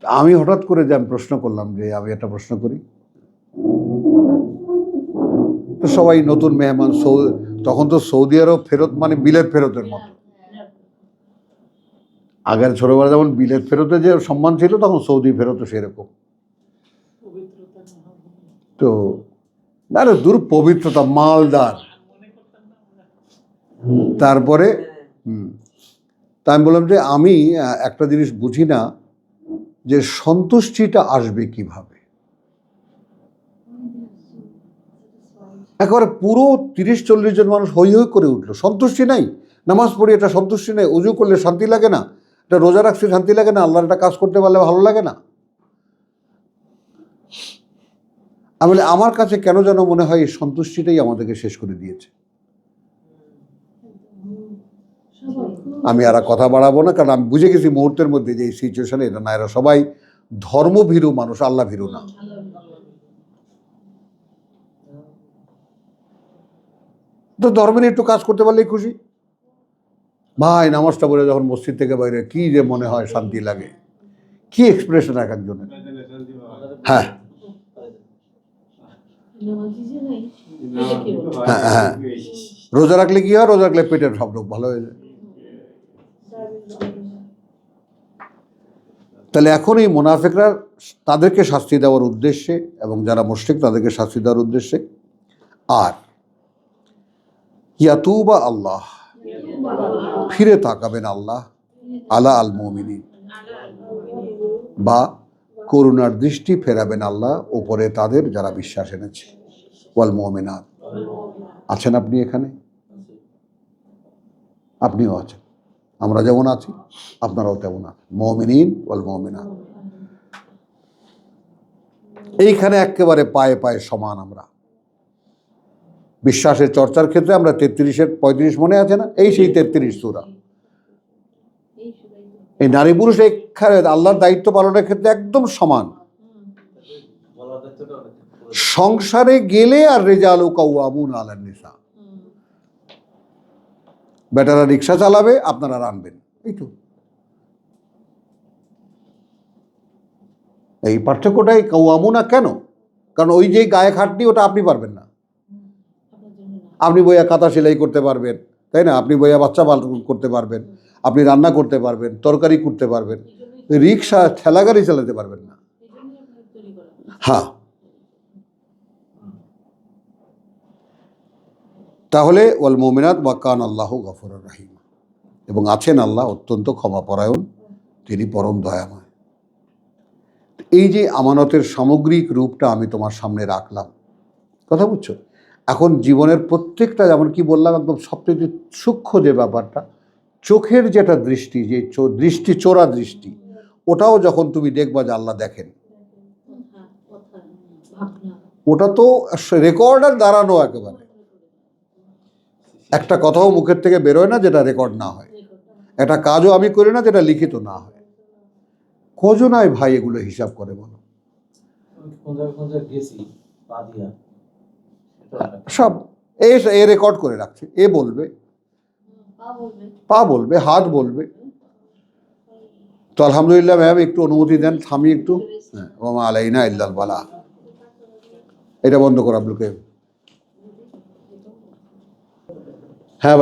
আমি হঠাৎ করে যে আমি প্রশ্ন করলাম, যে আমি একটা প্রশ্ন করি। তো সবাই নতুন মেহমান, তখন তো সৌদি আরব ফেরত মানে বিলেত ফেরতের মতো। আগের ছোটবেলা যেমন বিলেত ফেরতে যে সম্মান ছিল, তখন সৌদি ফেরতও সেরকম। তো আরে দূর পবিত্রতা, মালদার। তারপরে তা আমি বললাম যে আমি একটা জিনিস বুঝি না, যে সন্তুষ্টিটা আসবে কিভাবে। একেবারে পুরো 30-40 জন মানুষ হই হই করে উঠলো, সন্তুষ্টি নাই। নামাজ পড়ি, এটা সন্তুষ্টি নেই। উজু করলে শান্তি লাগে না, এটা রোজা রাখছি শান্তি লাগে না, আল্লাহর একটা কাজ করতে পারলে ভালো লাগে না। আমি আমার কাছে কেন যেন মনে হয় এই সন্তুষ্টিটাই আমাদেরকে শেষ করে দিয়েছে। আমি আর কথা বাড়াবো না, কারণ আমি বুঝে গেছি মুহূর্তের মধ্যে যে এই সিচুয়েশনে এটা না, এরা সবাই ধর্মভীরু মানুষ, আল্লাহ ভীরু না। তো ধর্মের একটু কাজ করতে পারলেই খুশি। ভাই নামাজটা পড়ে যখন মসজিদ থেকে বাইরে কি যে মনে হয়, শান্তি লাগে, কি এক্সপ্রেশন এক একজনের। হ্যাঁ নামাজি যে নাই, এটা কি বলে? হ্যাঁ হ্যাঁ, রোজা রাখলে কি হয়? রোজা রাখলে পেটের সব রোগ ভালো হয়ে যায়। তাহলে এখন এই মুনাফিকরা তাদেরকে শাস্তি দেওয়ার উদ্দেশ্যে, এবং যারা মুশরিক তাদেরকে শাস্তি দেওয়ার উদ্দেশ্যে, আর ইয়াতুবা আল্লাহ, ফিরে তাকাবেন আল্লাহ, আলা আল মুমিনিন, বা করুণার দৃষ্টি ফেরাবেন আল্লাহ উপরে তাদের যারা বিশ্বাস এনেছে, ওয়াল মুমিনাত। আছেন আপনি এখানে? আপনিও আছেন, আমরা যেমন আছি আপনারাও তেমন আছেন, মুমিনিন ওয়াল মুমিনাত। এইখানে একেবারে পায়ে পায়ে সমান আমরা। বিশ্বাসের চর্চার ক্ষেত্রে আমরা 33-35 মনে আছে না? এই সেই 33 সূরা। এই সবাই তো। এই নারী পুরুষ এখানে আল্লাহর দায়িত্ব পালনের ক্ষেত্রে একদম সমান। বলার দায়িত্বটা অনেক। সংসারে গেলে আর রিজালু কাওয়ামুন আলান নিসা, বেটারা রিক্সা চালাবে, আপনারা রানবেন, এই তো। এই পার্থক্যটাই কাওয়ামুনা কেন? কারণ ওই যে গায়ে খাটনি ওটা আপনি পারবেন না। আপনার জন্য না। আপনি বইয়া কাঁথা সেলাই করতে পারবেন, তাই না? আপনি বইয়া বাচ্চা পালন করতে পারবেন, আপনি রান্না করতে পারবেন, তরকারি করতে পারবেন, রিক্সা ঠেলা গাড়ি চালাতে পারবেন না। এই জন্যই আপনার তৈরি করা। হ্যাঁ, তাহলে ওয়াল মুমিনাত ওয়া কান আল্লাহু গফুরুর রহিম, এবং আছেন আল্লাহ অত্যন্ত ক্ষমাপরায়ণ, তিনি পরম দয়াময়। এই যে আমানতের সামগ্রিক রূপটা আমি তোমার সামনে রাখলাম, কথা বুঝছো? এখন জীবনের প্রত্যেকটা, যেমন কি বললাম, একদম সবচেয়ে সূক্ষ্ম যে ব্যাপারটা, চোখের যেটা দৃষ্টি, যে দৃষ্টি চোরা দৃষ্টি, ওটাও যখন তুমি দেখবা যে আল্লাহ দেখেন, হ্যাঁ, কথা, ভাবনা। ওটা তো রেকর্ডার দাঁড়ানো একেবারে। একটা কথাও মুখের থেকে বেরোয় না যেটা রেকর্ড না হয়, একটা কাজও আমি করি না যেটা লিখিত না হয়। কজনায় ভাই এগুলো হিসাব করে বলো? কোন জায়গায় গেছি পা দিয়া, সেটা একটা। সব এ রেকর্ড করে রাখছে, এ বলবে, পা বলবে। পা বলবে, হাত বলবে। তো আলহামদুলিল্লাহ ম্যাম, একটু অনুমতি দেন, থামি একটু। হ্যাঁ, ওমা আলাইনা ইল্লাল বালা। এটা বন্ধ কর আব্দুল কাইয়ুম।